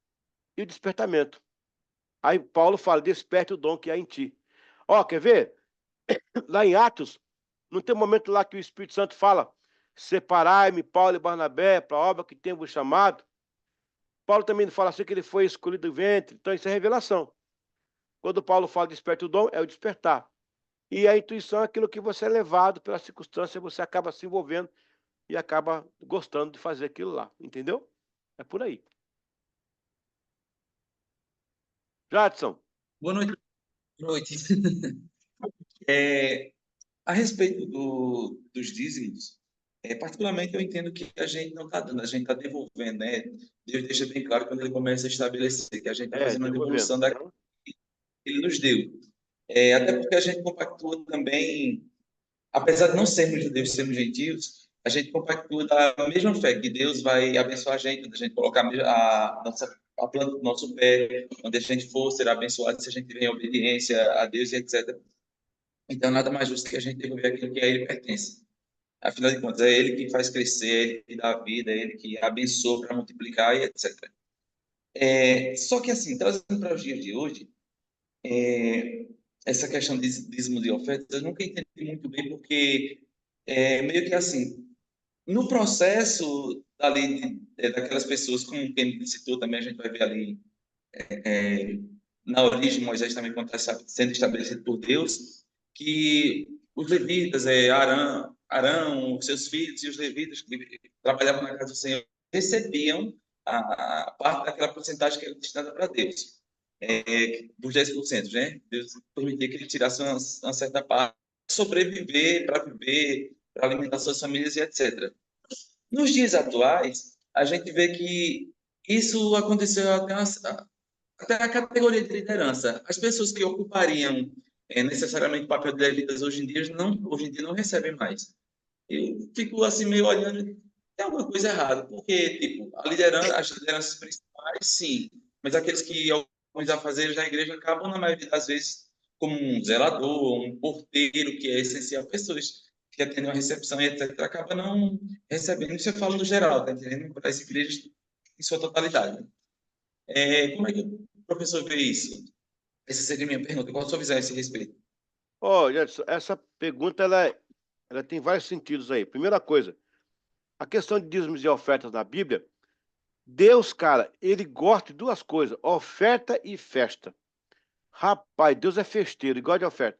e o despertamento. Aí Paulo fala, desperte o dom que há em ti. Ó, quer ver? Lá em Atos, não tem um momento lá que o Espírito Santo fala, separai-me, Paulo e Barnabé, para a obra que temos chamado. Paulo também fala assim que ele foi escolhido do ventre, então isso é revelação. Quando Paulo fala desperte o dom, é o despertar. E a intuição é aquilo que você é levado pela circunstância, você acaba se envolvendo e acaba gostando de fazer aquilo lá, entendeu? É por aí. Jadson, Boa noite. Boa noite. É, a respeito dos dízimos, particularmente eu entendo que a gente não está dando, a gente está devolvendo, né? Deus deixa bem claro quando ele começa a estabelecer que a gente está fazendo uma devolvendo. devolução daquilo que ele nos deu. Até porque a gente compactua também, apesar de não sermos judeus, sermos gentios, a gente compactua da mesma fé, que Deus vai abençoar a gente, quando a gente colocar a planta do nosso pé, onde a gente for, será abençoado se a gente tiver em obediência a Deus e etc. Então, nada mais justo que a gente devolver aquilo que a Ele pertence. Afinal de contas, é Ele que faz crescer, é Ele que dá vida, é Ele que abençoa para multiplicar e etc. Só que, assim, trazendo para os dias de hoje, essa questão de dízimo de ofertas, eu nunca entendi muito bem, porque meio que assim, no processo ali daquelas pessoas, como quem citou também, a gente vai ver ali na origem de Moisés também, quando está sendo estabelecido por Deus, que os levitas, Arão, seus filhos e os levitas que trabalhavam na casa do Senhor, recebiam a parte daquela porcentagem que era destinada para Deus, dos 10%, né? Deus permitia que ele tirasse uma certa parte para sobreviver, para viver, para alimentar suas famílias e etc. Nos dias atuais, a gente vê que isso aconteceu até a categoria de liderança. As pessoas que ocupariam necessariamente o papel de levitas hoje em dia não recebem mais. Eu fico assim meio olhando, tem alguma coisa errada, porque tipo, as lideranças principais, sim, mas aqueles que alguns afazeres da igreja acabam na maioria das vezes como um zelador, um porteiro, que é essencial, pessoas que atendem a recepção e etc, acaba não recebendo. Isso eu falo no geral, tá entendendo? Para as igrejas em sua totalidade. Como é que o professor vê isso? Essa seria a minha pergunta. Qual a sua visão a esse respeito? Jadson, essa pergunta ela tem vários sentidos aí. Primeira coisa, a questão de dízimos e ofertas na Bíblia, Deus, cara, ele gosta de duas coisas, oferta e festa. Rapaz, Deus é festeiro, igual de oferta.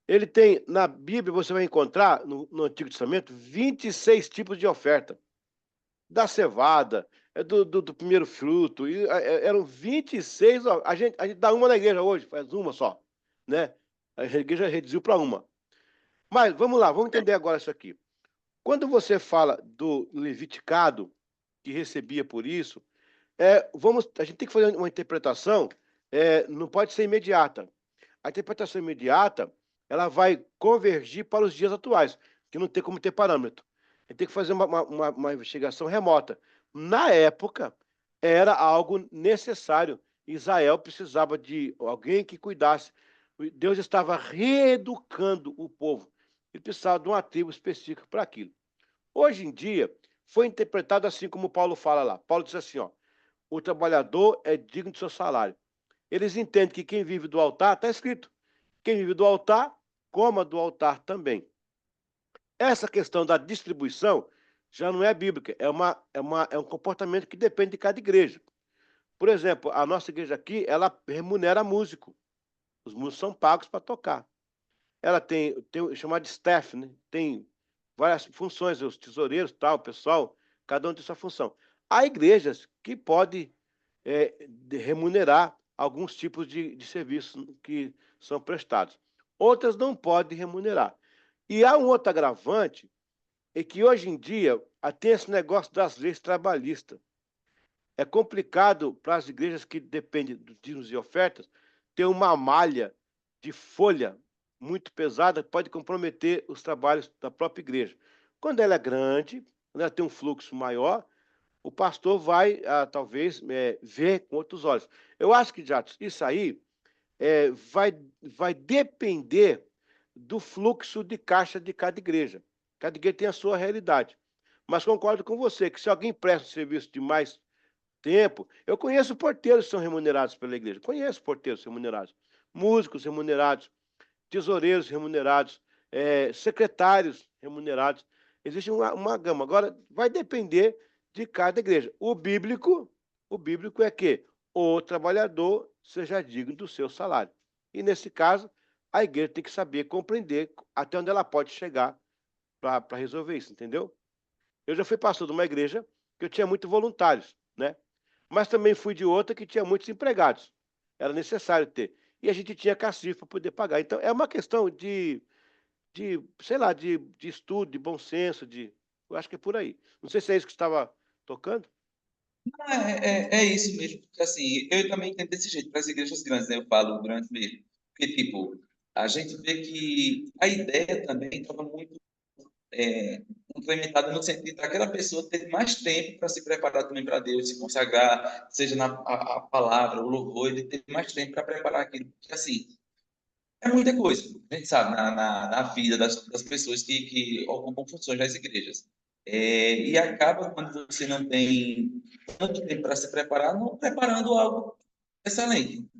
Ele tem, na Bíblia, você vai encontrar, no Antigo Testamento, 26 tipos de oferta. Da cevada, do primeiro fruto, eram 26, ó, a gente dá uma na igreja hoje, faz uma só, né? A igreja reduziu para uma. Mas, vamos lá, vamos entender agora isso aqui. Quando você fala do leviticado, que recebia por isso, a gente tem que fazer uma interpretação, não pode ser imediata. A interpretação imediata, ela vai convergir para os dias atuais, que não tem como ter parâmetro. A gente tem que fazer uma investigação remota. Na época, era algo necessário. Israel precisava de alguém que cuidasse. Deus estava reeducando o povo. Ele precisava de uma tribo específica para aquilo. Hoje em dia, foi interpretado assim como Paulo fala lá. Paulo diz assim, ó, o trabalhador é digno do seu salário. Eles entendem que quem vive do altar, está escrito, quem vive do altar, coma do altar também. Essa questão da distribuição já não é bíblica, é um comportamento que depende de cada igreja. Por exemplo, a nossa igreja aqui, ela remunera músico. Os músicos são pagos para tocar. Ela tem chamado de staff, né? Tem várias funções, os tesoureiros, tal, o pessoal, cada um tem sua função. Há igrejas que podem remunerar alguns tipos de serviços que são prestados. Outras não podem remunerar. E há um outro agravante, é que hoje em dia tem esse negócio das leis trabalhistas. É complicado para as igrejas que dependem dos dízimos e ofertas ter uma malha de folha muito pesada que pode comprometer os trabalhos da própria igreja. Quando ela é grande, quando ela tem um fluxo maior, o pastor vai, talvez, ver com outros olhos. Eu acho que, Jatos, isso aí vai depender do fluxo de caixa de cada igreja. Cada igreja tem a sua realidade. Mas concordo com você que se alguém presta um serviço de mais tempo, eu conheço porteiros que são remunerados pela igreja, conheço porteiros remunerados, músicos remunerados, tesoureiros remunerados, secretários remunerados. Existe uma gama. Agora, vai depender de cada igreja. O bíblico é que o trabalhador seja digno do seu salário. E, nesse caso, a igreja tem que saber compreender até onde ela pode chegar para resolver isso, entendeu? Eu já fui pastor de uma igreja que eu tinha muitos voluntários, né? Mas também fui de outra que tinha muitos empregados. Era necessário ter. E a gente tinha cacifre para poder pagar. Então, é uma questão sei lá, de estudo, de bom senso, eu acho que é por aí. Não sei se é isso que você estava tocando. É isso mesmo, porque assim, eu também entendo desse jeito, para as igrejas grandes, né? Eu falo grandes mesmo. Porque, tipo, a gente vê que a ideia também estava muito implementada no sentido daquela pessoa ter mais tempo para se preparar também para Deus, se consagrar, seja a palavra, o louvor, ele ter mais tempo para preparar aquilo. Porque, assim, é muita coisa, a gente sabe, na vida das pessoas que ocupam funções nas igrejas. E acaba, quando você não tem tanto tempo para se preparar, não preparando algo excelente.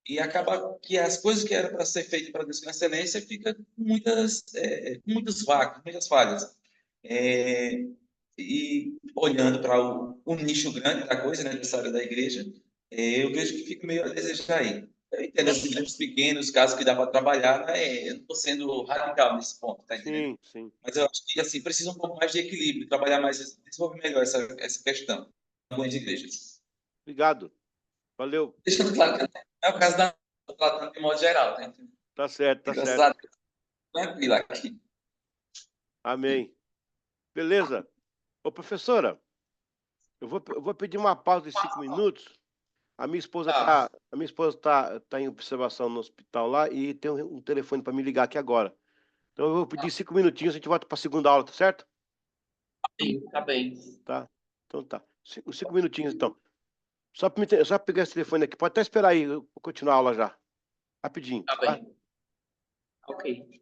E acaba que as coisas que eram para ser feitas para Deus com excelência fica com muitos vácuos, muitas falhas. É, e olhando para o nicho grande da coisa, né, dessa área da igreja, eu vejo que fica meio a desejar aí. Eu entendo os igrejas pequenos, casos que dá para trabalhar, né, eu não estou sendo radical nesse ponto, tá entendendo? Sim, sim. Mas eu acho que assim, precisa um pouco mais de equilíbrio, trabalhar mais, desenvolver melhor essa questão em algumas igrejas. Obrigado. Valeu. Deixando claro que não é o caso da tratando de modo geral, tá entendendo? Tá certo, tá Graças certo. a Deus, tranquilo aqui. Amém. Beleza. Ô, professora, eu vou pedir uma pausa de 5 minutos. Tá, A minha esposa tá em observação no hospital lá e tem um telefone para me ligar aqui agora. Então eu vou pedir 5 minutinhos, a gente volta para a segunda aula, tá certo? sim, tá bem. Tá. Então tá. 5 minutinhos, então. Só pegar esse telefone aqui. Pode até esperar aí, eu vou continuar a aula já. Rapidinho, Tá tá? bem. Ok.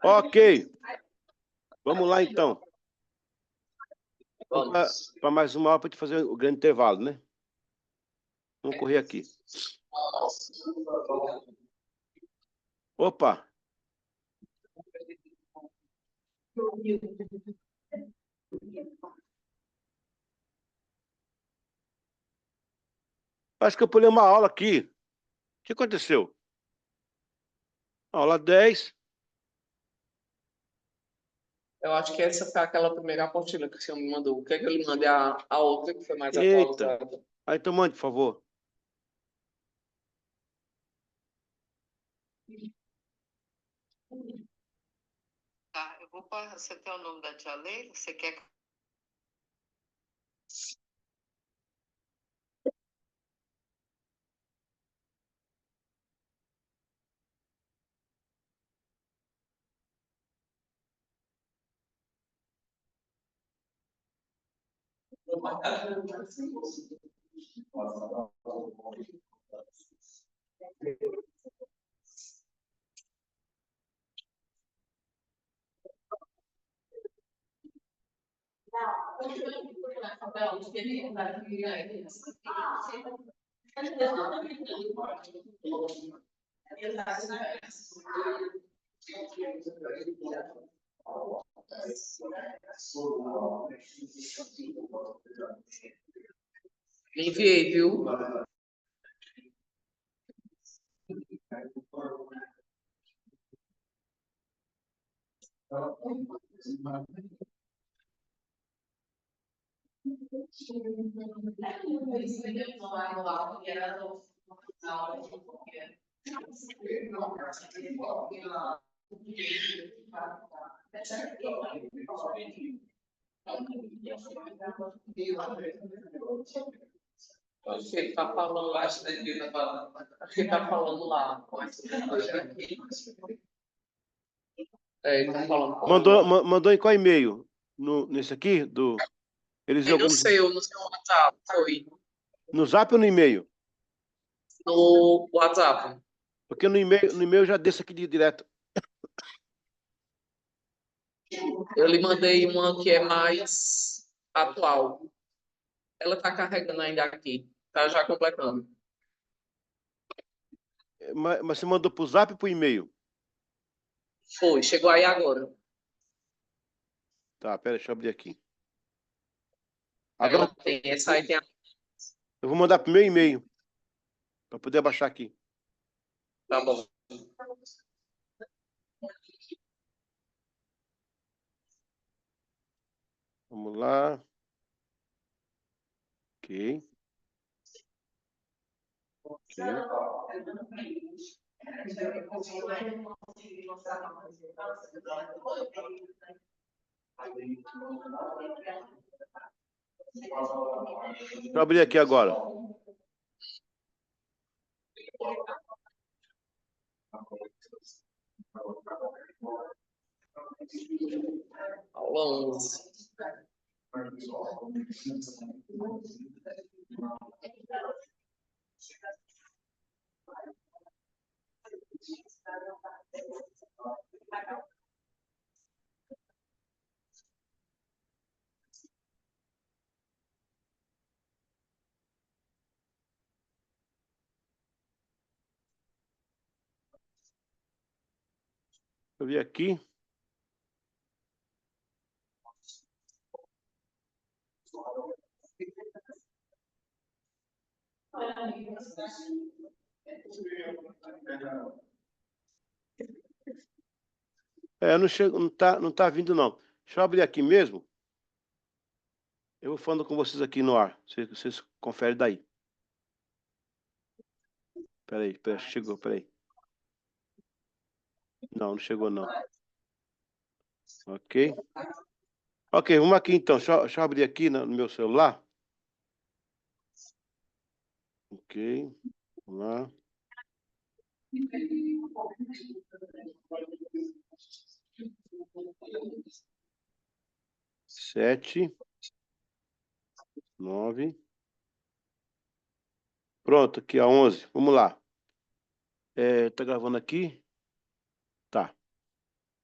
Ok. Vamos lá, então. Vamos para mais uma aula para te fazer o grande intervalo, né? Vamos correr aqui. Opa! Acho que eu pulei uma aula aqui. O que aconteceu? Aula 10. Eu acho que essa foi aquela primeira apostila que o senhor me mandou. O que é que eu lhe mandei a outra que foi mais Eita. atualizada? Aí, então mande, por favor. Tá, eu vou passar. Você tem o nome da tia Leila? Você quer? Enviei, viu? Acho que ele está falando, acho que ele está falando lá. Ele está falando com Mandou em qual e-mail? Nesse aqui? Eliseu no Gomes? seu WhatsApp, foi. No Zap ou no e-mail? No WhatsApp. Porque no e-mail eu já desço aqui direto. Eu lhe mandei uma que é mais atual. Ela está carregando ainda aqui. Está já completando. Mas você mandou pro Zap ou pro e-mail? Foi, chegou aí agora. Tá, pera, deixa eu abrir aqui. Ela Agora tem essa aí, tem a... eu vou mandar pro meu e-mail. Para poder baixar aqui. Tá bom. Vamos lá. Ok. Ok. Deixa eu abrir aqui agora. Aula 11. Eu vi aqui. Não chego, não tá vindo não. Deixa eu abrir aqui mesmo. Eu vou falando com vocês aqui no ar. Vocês conferem daí. Peraí, chegou, peraí. Não chegou não. Ok. Ok, vamos aqui então. Deixa eu abrir aqui no meu celular. Ok. Vamos lá. Sete. 9. Pronto, aqui a 11. Vamos lá. Tá gravando aqui? Tá.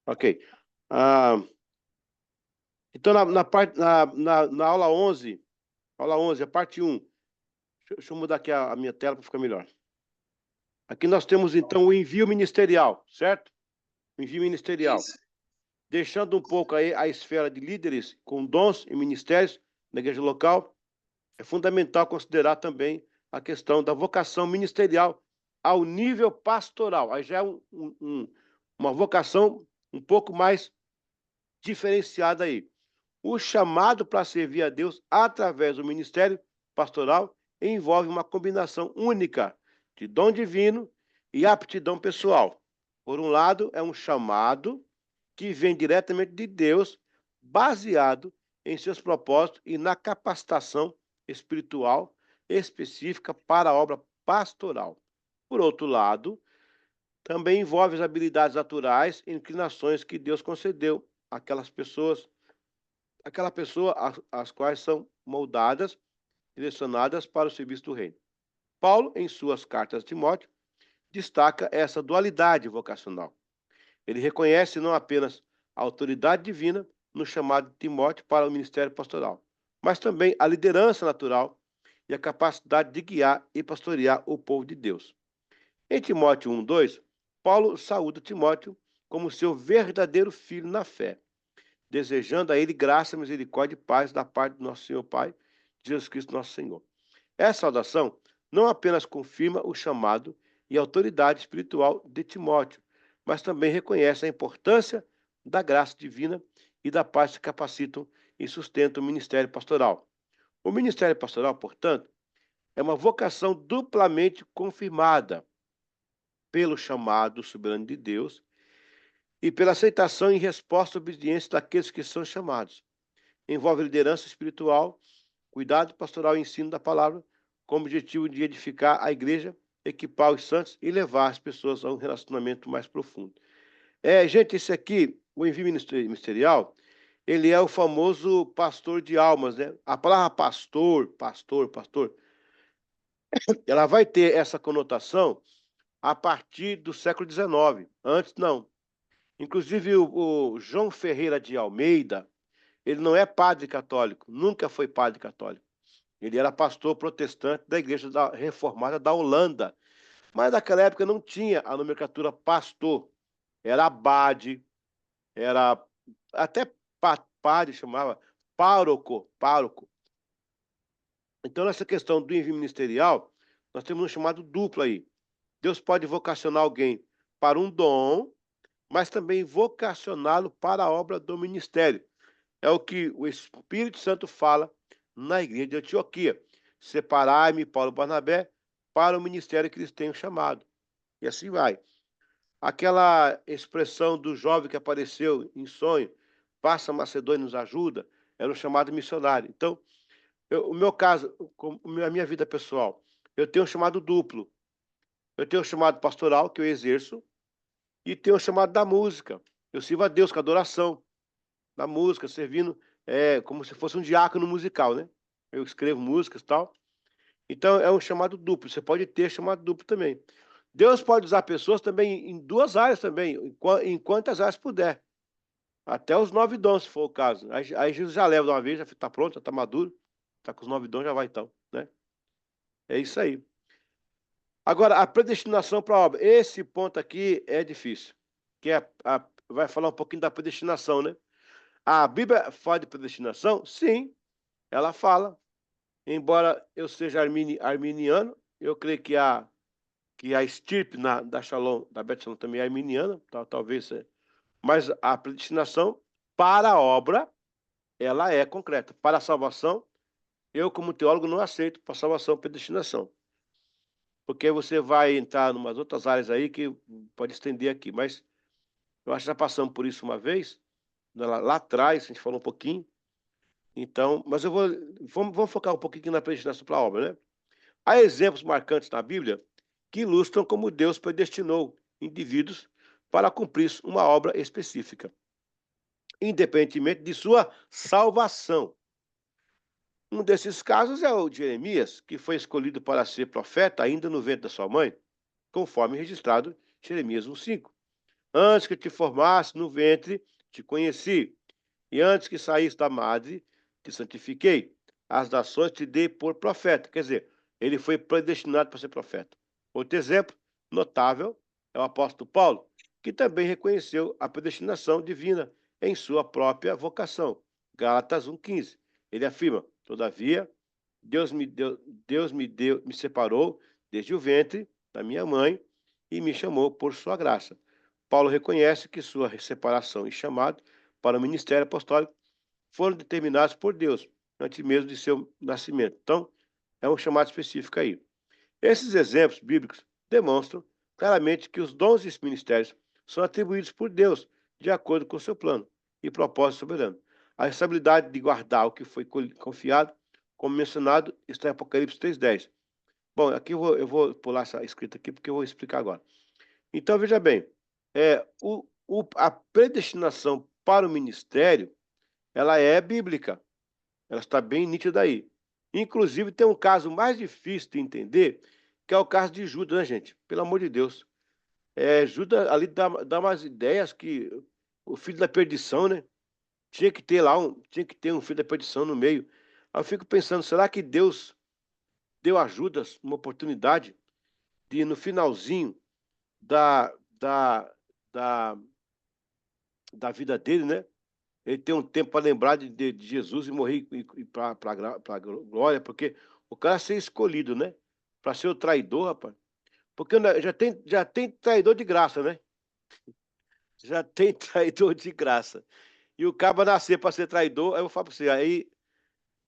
Ok. Então, na aula 11, a parte 1. Deixa eu mudar aqui a minha tela para ficar melhor. Aqui nós temos, então, o envio ministerial, certo? O envio ministerial. Isso. Deixando um pouco aí a esfera de líderes com dons e ministérios na igreja local, é fundamental considerar também a questão da vocação ministerial ao nível pastoral. Aí já é uma vocação um pouco mais diferenciada aí. O chamado para servir a Deus através do ministério pastoral envolve uma combinação única de dom divino e aptidão pessoal. Por um lado, é um chamado que vem diretamente de Deus, baseado em seus propósitos e na capacitação espiritual específica para a obra pastoral. Por outro lado, também envolve as habilidades naturais e inclinações que Deus concedeu àquela pessoa as quais são moldadas, direcionadas para o serviço do reino. Paulo, em suas cartas a Timóteo, destaca essa dualidade vocacional. Ele reconhece não apenas a autoridade divina no chamado de Timóteo para o ministério pastoral, mas também a liderança natural e a capacidade de guiar e pastorear o povo de Deus. Em Timóteo 1:2, Paulo saúda Timóteo como seu verdadeiro filho na fé. desejando a ele graça, misericórdia e paz da parte do nosso Senhor Pai, Jesus Cristo nosso Senhor. Essa saudação não apenas confirma o chamado e a autoridade espiritual de Timóteo, mas também reconhece a importância da graça divina e da paz que capacitam e sustentam o ministério pastoral. O ministério pastoral, portanto, é uma vocação duplamente confirmada pelo chamado soberano de Deus e pela aceitação e resposta à obediência daqueles que são chamados. Envolve liderança espiritual, cuidado pastoral e ensino da palavra, com o objetivo de edificar a igreja, equipar os santos e levar as pessoas a um relacionamento mais profundo. Gente, esse aqui, o envio ministerial, ele é o famoso pastor de almas, né? A palavra pastor, ela vai ter essa conotação a partir do século XIX. Antes, não. Inclusive, o João Ferreira de Almeida, ele não é padre católico, nunca foi padre católico. Ele era pastor protestante da Igreja Reformada da Holanda. Mas naquela época não tinha a nomenclatura pastor. Era abade, era até padre chamava pároco. Então, nessa questão do envio ministerial, nós temos um chamado duplo aí. Deus pode vocacionar alguém para um dom, mas também vocacioná-lo para a obra do ministério. É o que o Espírito Santo fala na igreja de Antioquia. Separai-me, Paulo e Barnabé, para o ministério que eles tenham chamado. E assim vai. Aquela expressão do jovem que apareceu em sonho, passa a Macedônia e nos ajuda, era um chamado missionário. Então, o meu caso, a minha vida pessoal, eu tenho um chamado duplo. Eu tenho um chamado pastoral, que eu exerço, e tenho um chamado da música. Eu sirvo a Deus com adoração, na música, servindo como se fosse um diácono musical, né? Eu escrevo músicas e tal. Então, é um chamado duplo. Você pode ter chamado duplo também. Deus pode usar pessoas também em duas áreas também, em quantas áreas puder. Até os 9 dons, se for o caso. Aí Jesus já leva de uma vez, já está pronto, já está maduro. Está com os 9 dons, já vai então, né? É isso aí. Agora, a predestinação para a obra. Esse ponto aqui é difícil. Que vai falar um pouquinho da predestinação, né? A Bíblia fala de predestinação? Sim, ela fala. Embora eu seja arminiano, eu creio que a estirpe da Shalom, da Beth Shalom também é arminiana, talvez. Mas a predestinação para a obra, ela é concreta. Para a salvação, eu como teólogo não aceito para a salvação predestinação. Porque você vai entrar em umas outras áreas aí que pode estender aqui. Mas eu acho que já passamos por isso uma vez, lá atrás, a gente falou um pouquinho. Então, mas vamos focar um pouquinho na predestinação para a obra, né? Há exemplos marcantes na Bíblia que ilustram como Deus predestinou indivíduos para cumprir uma obra específica, independentemente de sua salvação. Um desses casos é o de Jeremias, que foi escolhido para ser profeta ainda no ventre da sua mãe, conforme registrado em Jeremias 1,5. Antes que te formasse no ventre, te conheci, e antes que saísse da madre, te santifiquei. As nações te dei por profeta. Quer dizer, ele foi predestinado para ser profeta. Outro exemplo notável é o apóstolo Paulo, que também reconheceu a predestinação divina em sua própria vocação. Gálatas 1,15. Ele afirma: todavia, Deus me separou desde o ventre da minha mãe e me chamou por sua graça. Paulo reconhece que sua separação e chamado para o ministério apostólico foram determinados por Deus, antes mesmo de seu nascimento. Então, é um chamado específico aí. Esses exemplos bíblicos demonstram claramente que os dons e ministérios são atribuídos por Deus, de acordo com o seu plano e propósito soberano. A responsabilidade de guardar o que foi confiado, como mencionado, está em Apocalipse 3,10. Bom, aqui eu vou pular essa escrita aqui, porque eu vou explicar agora. Então, veja bem, a predestinação para o ministério, ela é bíblica. Ela está bem nítida aí. Inclusive, tem um caso mais difícil de entender, que é o caso de Judas, né, gente? Pelo amor de Deus. Judas ali dá umas ideias que o filho da perdição, né? Tinha que ter um filho da perdição no meio. Aí eu fico pensando, será que Deus deu a Judas uma oportunidade de, no finalzinho da vida dele, né? ele tem um tempo para lembrar de Jesus e morrer para a glória, porque o cara ser escolhido, né? Para ser o traidor, rapaz. Porque já tem traidor de graça, né? Já tem traidor de graça. E o cara nascer para ser traidor, aí eu falo para você, aí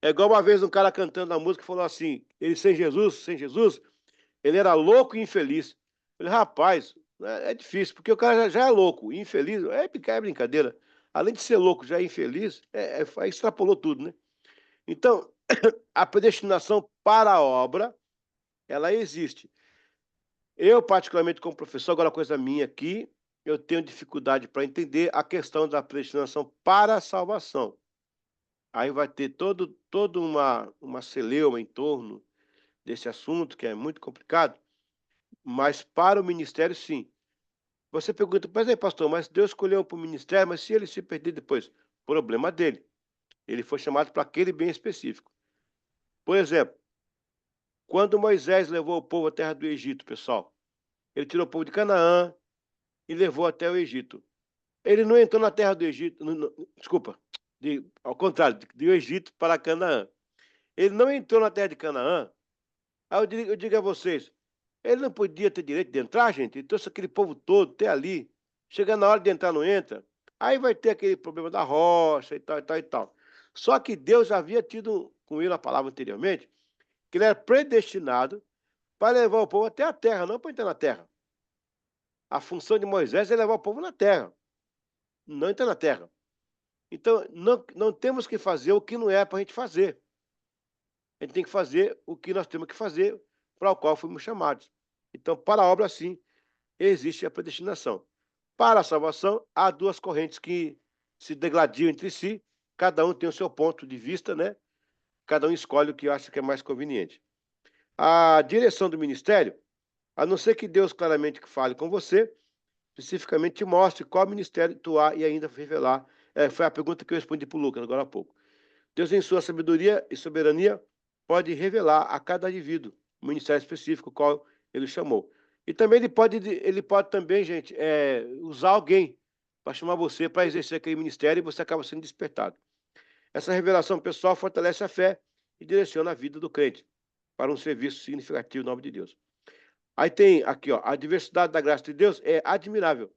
é igual uma vez um cara cantando a música e falou assim, ele sem Jesus, ele era louco e infeliz. Eu falei, rapaz, é difícil, porque o cara já é louco, e infeliz, é brincadeira. Além de ser louco, já é infeliz, extrapolou tudo, né? Então, a predestinação para a obra, ela existe. Eu, particularmente, como professor, agora coisa minha aqui, eu tenho dificuldade para entender a questão da predestinação para a salvação. Aí vai ter toda uma celeuma em torno desse assunto, que é muito complicado, mas para o ministério, sim. Você pergunta, mas aí, pastor, mas Deus escolheu para o ministério, mas se ele se perder depois? Problema dele. Ele foi chamado para aquele bem específico. Por exemplo, quando Moisés levou o povo à terra do Egito, pessoal, ele tirou o povo de Canaã e levou até o Egito. Ele não entrou na terra do Egito, desculpa, ao contrário, do Egito para Canaã. Ele não entrou na terra de Canaã. Aí eu digo a vocês, ele não podia ter direito de entrar, gente? Ele trouxe aquele povo todo até ali. Chega na hora de entrar, não entra. Aí vai ter aquele problema da rocha e tal, e tal, e tal. Só que Deus já havia tido com ele a palavra anteriormente, que ele era predestinado para levar o povo até a terra, não para entrar na terra. A função de Moisés é levar o povo na terra, não entrar na terra. Então, não temos que fazer o que não é para a gente fazer. A gente tem que fazer o que nós temos que fazer para o qual fomos chamados. Então, para a obra, sim, existe a predestinação. Para a salvação, há duas correntes que se degladiam entre si, cada um tem o seu ponto de vista, né? Cada um escolhe o que acha que é mais conveniente. A direção do ministério, a não ser que Deus claramente fale com você, especificamente te mostre qual ministério atuar e ainda revelar. Foi a pergunta que eu respondi para o Lucas agora há pouco. Deus, em sua sabedoria e soberania, pode revelar a cada indivíduo um ministério específico qual ele chamou. E também ele pode também, gente, usar alguém para chamar você para exercer aquele ministério e você acaba sendo despertado. Essa revelação pessoal fortalece a fé e direciona a vida do crente para um serviço significativo em nome de Deus. Aí tem aqui, ó, a diversidade da graça de Deus é admirável,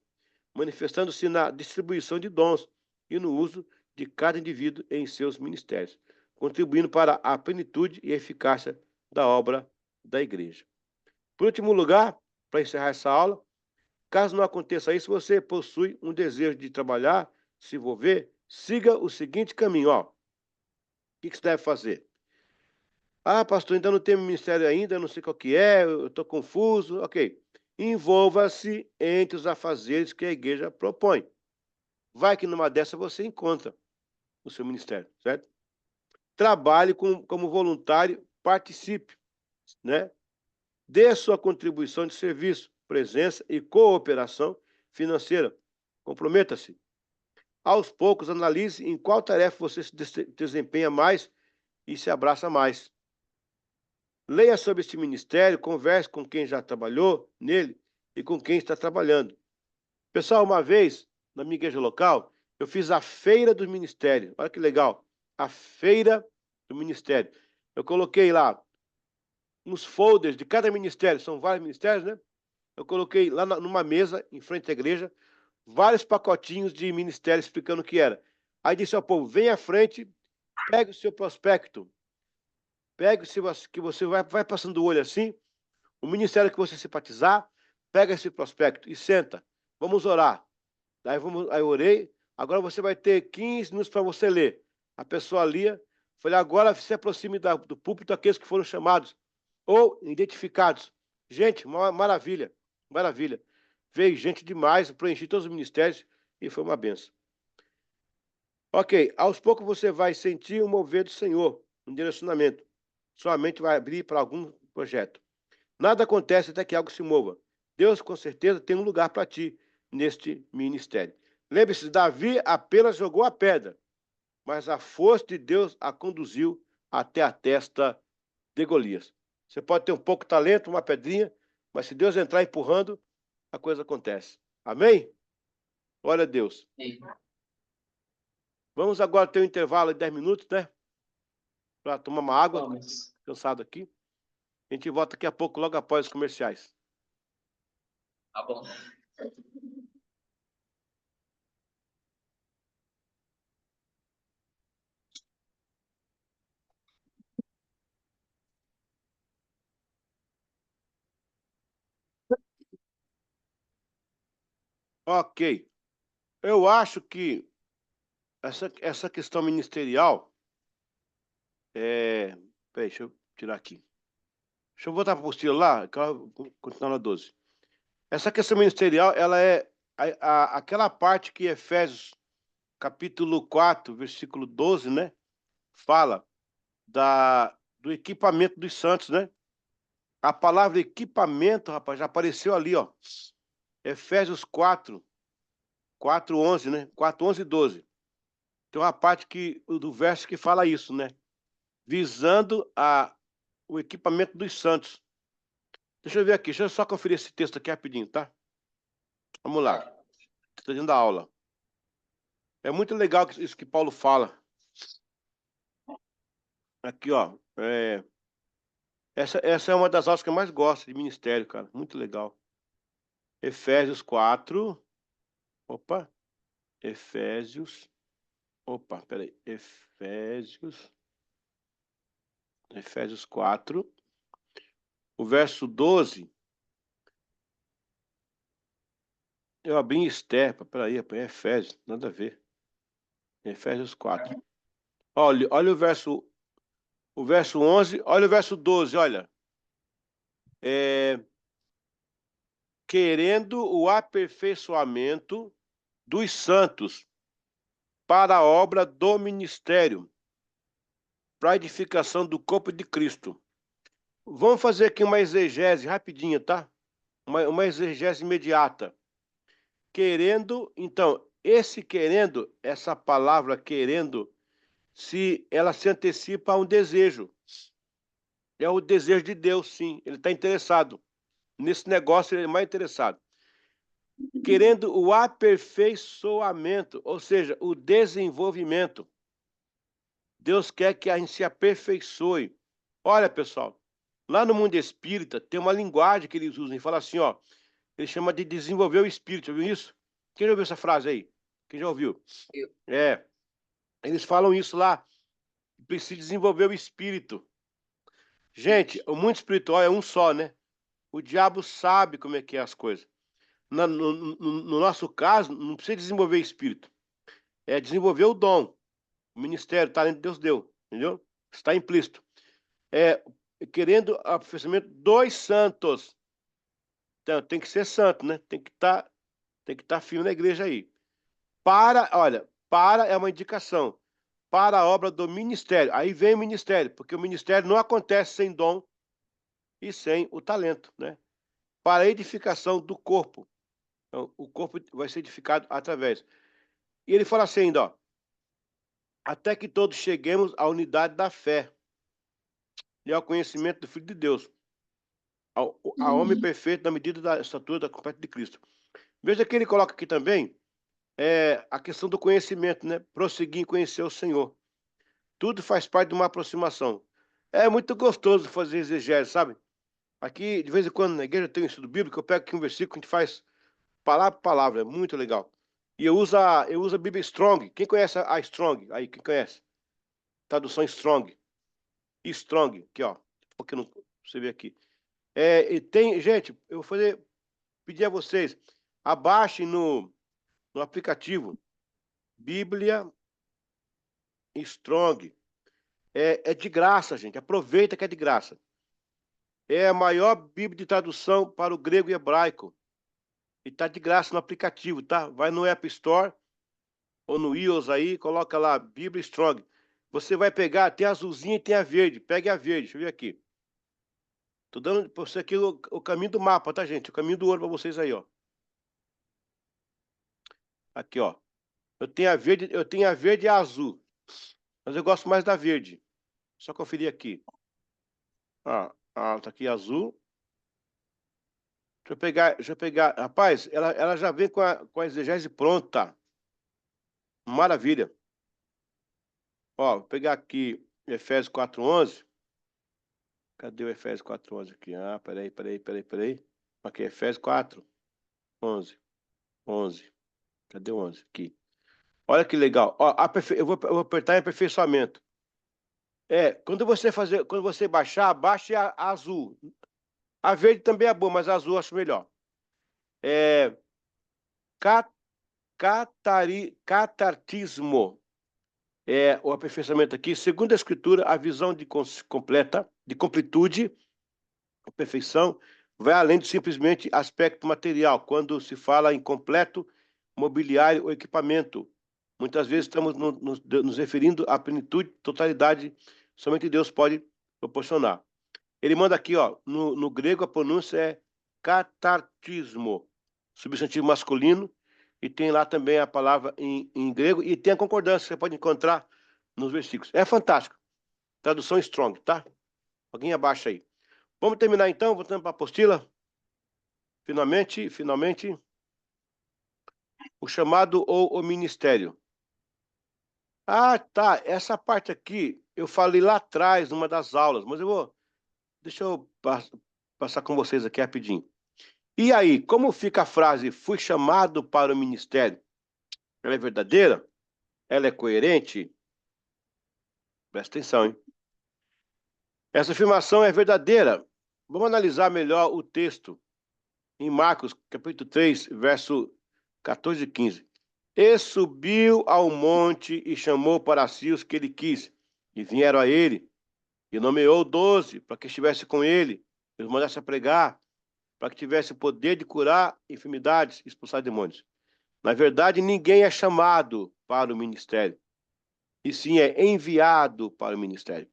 manifestando-se na distribuição de dons e no uso de cada indivíduo em seus ministérios, contribuindo para a plenitude e eficácia da obra da igreja. Por último lugar, para encerrar essa aula, caso não aconteça isso, você possui um desejo de trabalhar, se envolver, siga o seguinte caminho, ó. O que você deve fazer? Ah, pastor, ainda não tem ministério ainda, não sei qual que é, eu estou confuso. Ok. Envolva-se entre os afazeres que a igreja propõe. Vai que numa dessa você encontra o seu ministério, certo? Trabalhe como voluntário, participe, né? Dê a sua contribuição de serviço, presença e cooperação financeira. Comprometa-se. Aos poucos, analise em qual tarefa você se desempenha mais e se abraça mais. Leia sobre este ministério, converse com quem já trabalhou nele e com quem está trabalhando. Pessoal, uma vez, na minha igreja local, eu fiz a feira do ministério. Olha que legal. A feira do ministério. Eu coloquei lá uns folders de cada ministério, são vários ministérios, né? Eu coloquei lá numa mesa, em frente à igreja, vários pacotinhos de ministério explicando o que era. Aí disse ao povo, vem à frente, pegue o seu prospecto, pegue o que você vai passando o olho assim, o ministério que você simpatizar, pega esse prospecto e senta. Vamos orar. Aí eu orei, agora você vai ter 15 minutos para você ler. A pessoa lia, falei, agora se aproxime do púlpito aqueles que foram chamados ou identificados. Gente, maravilha, maravilha. Veio gente demais, preenchi todos os ministérios e foi uma benção. Ok, aos poucos você vai sentir o mover do Senhor, um direcionamento. Sua mente vai abrir para algum projeto. Nada acontece até que algo se mova. Deus, com certeza, tem um lugar para ti neste ministério. Lembre-se, Davi apenas jogou a pedra, mas a força de Deus a conduziu até a testa de Golias. Você pode ter um pouco de talento, uma pedrinha, mas se Deus entrar empurrando, a coisa acontece. Amém? Glória a Deus. Sim. Vamos agora ter um intervalo de 10 minutos, né? Para tomar uma água. Vamos. Cansado aqui. A gente volta daqui a pouco, logo após os comerciais. Tá bom. Ok. Eu acho que essa questão ministerial é... Peraí, deixa eu tirar aqui. Deixa eu voltar para a apostila lá, que eu vou continuar na 12. Essa questão ministerial, ela é aquela parte que Efésios, capítulo 4, versículo 12, né? Fala do equipamento dos santos, né? A palavra equipamento, rapaz, já apareceu ali, ó. Efésios 4, 11, né? 4, 11 e 12. Tem uma parte do verso que fala isso, né? Visando o equipamento dos santos. Deixa eu ver aqui, deixa eu só conferir esse texto aqui rapidinho, tá? Vamos lá. Estou dentro da aula. É muito legal isso que Paulo fala. Aqui, ó. Essa é uma das aulas que eu mais gosto de ministério, cara. Muito legal. Efésios 4. Opa. Efésios. Opa, peraí. Efésios 4. O verso 12. Eu abri em Esther. Peraí, é Efésios. Nada a ver. Efésios 4. Olha o verso 11. Olha o verso 12, olha. Querendo o aperfeiçoamento dos santos para a obra do ministério, para a edificação do corpo de Cristo. Vamos fazer aqui uma exegese rapidinha, tá? Uma exegese imediata. Querendo, então, essa palavra querendo, ela se antecipa a um desejo. É o desejo de Deus, sim. Ele está interessado. Nesse negócio, ele é mais interessado. Querendo o aperfeiçoamento, ou seja, o desenvolvimento. Deus quer que a gente se aperfeiçoe. Olha, pessoal, lá no mundo espírita tem uma linguagem que eles usam e fala assim, ó, ele chama de desenvolver o espírito. Já viu isso? Quem já ouviu essa frase aí? Quem já ouviu? Eu. Eles falam isso lá. Precisa desenvolver o espírito. Gente, o mundo espiritual é um só, né? O diabo sabe como é que é as coisas. No nosso caso, não precisa desenvolver espírito. É desenvolver o dom, o ministério, o talento que Deus deu. Entendeu? Está implícito. Querendo o aperfeiçoamento dos santos. Então, tem que ser santo, né? Tem que estar firme na igreja aí. Para é uma indicação. Para a obra do ministério. Aí vem o ministério, porque o ministério não acontece sem dom e sem o talento, né? Para a edificação do corpo. Então, o corpo vai ser edificado através. E ele fala assim ainda, ó, até que todos cheguemos à unidade da fé e ao conhecimento do Filho de Deus, a homem perfeito na medida da estatura da completa de Cristo. Veja que ele coloca aqui também a questão do conhecimento, né? Prosseguir em conhecer o Senhor. Tudo faz parte de uma aproximação. É muito gostoso fazer exegese, sabe? Aqui, de vez em quando, na igreja tem um estudo bíblico, eu pego aqui um versículo que a gente faz palavra por palavra, é muito legal. E eu uso a Bíblia Strong. Quem conhece a Strong? Aí, quem conhece? Tradução Strong. Strong, aqui, ó. Porque não você vê aqui. Gente, eu vou pedir a vocês, abaixem no aplicativo Bíblia Strong. É de graça, gente. Aproveita que é de graça. É a maior Bíblia de tradução para o grego e hebraico. E tá de graça no aplicativo, tá? Vai no App Store ou no iOS aí, coloca lá Bíblia Strong. Você vai pegar, tem a azulzinha e tem a verde. Pegue a verde, deixa eu ver aqui. Tô dando para você aqui o caminho do mapa, tá, gente? O caminho do ouro para vocês aí, ó. Aqui, ó. Eu tenho a verde e a azul. Mas eu gosto mais da verde. Só conferir aqui. Tá aqui azul. Deixa eu pegar. Rapaz, ela já vem com a exegese pronta. Maravilha. Ó, vou pegar aqui Efésios 4:11. Cadê o Efésios 4:11 aqui? Ah, peraí. Aqui, Efésios 4:11. 11. Cadê o 11? Aqui. Olha que legal. Ó, eu vou apertar em aperfeiçoamento. Quando você baixar, baixe a azul. A verde também é boa, mas a azul eu acho melhor. Ca- Catartismo. O aperfeiçoamento aqui, segundo a Escritura, a visão de completude, a perfeição, vai além de simplesmente aspecto material, quando se fala em completo mobiliário ou equipamento. Muitas vezes estamos nos referindo à plenitude, totalidade, somente Deus pode proporcionar. Ele manda aqui, ó, no grego a pronúncia é catartismo, substantivo masculino, e tem lá também a palavra em grego, e tem a concordância, você pode encontrar nos versículos. É fantástico. Tradução Strong, tá? Alguém abaixa aí. Vamos terminar então, voltando para a apostila. Finalmente, o chamado ou o ministério. Ah, tá. Essa parte aqui eu falei lá atrás, numa das aulas, mas deixa eu passar com vocês aqui rapidinho. E aí, como fica a frase, fui chamado para o ministério? Ela é verdadeira? Ela é coerente? Presta atenção, hein? Essa afirmação é verdadeira. Vamos analisar melhor o texto em Marcos, capítulo 3, verso 14 e 15. E subiu ao monte e chamou para si os que ele quis, e vieram a ele, e nomeou 12 para que estivesse com ele, e os mandasse a pregar, para que tivesse o poder de curar enfermidades e expulsar demônios. Na verdade, ninguém é chamado para o ministério, e sim é enviado para o ministério.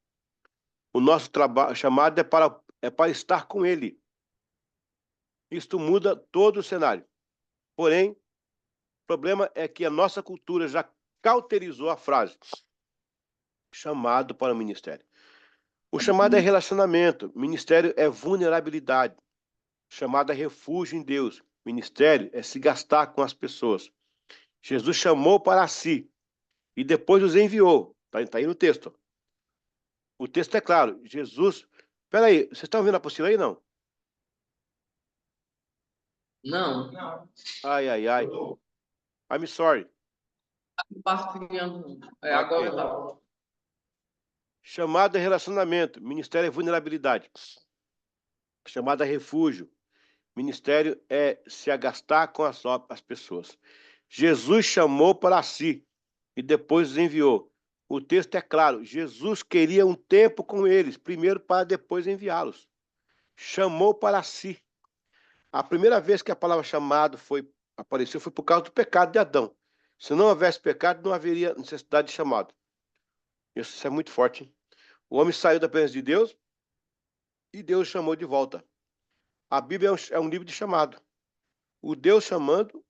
O nosso chamado é para estar com ele. Isto muda todo o cenário. Porém, o problema é que a nossa cultura já cauterizou a frase chamado para o ministério. O chamado é relacionamento, ministério é vulnerabilidade, chamado é refúgio em Deus, ministério é se gastar com as pessoas. Jesus chamou para si e depois os enviou. Está aí no texto. O texto é claro. Jesus. Espera aí, vocês estão vendo a apostila aí, não? Não, Ai. I'm sorry. compartilhando. Ok. Agora tá. Chamado é relacionamento, ministério é vulnerabilidade. Chamado é refúgio. Ministério é se agastar com as pessoas. Jesus chamou para si e depois os enviou. O texto é claro. Jesus queria um tempo com eles, primeiro para depois enviá-los. Chamou para si. A primeira vez que a palavra chamado apareceu foi por causa do pecado de Adão. Se não houvesse pecado, não haveria necessidade de chamado. Isso é muito forte, hein? O homem saiu da presença de Deus e Deus o chamou de volta. A Bíblia é um livro de chamado. O Deus chamando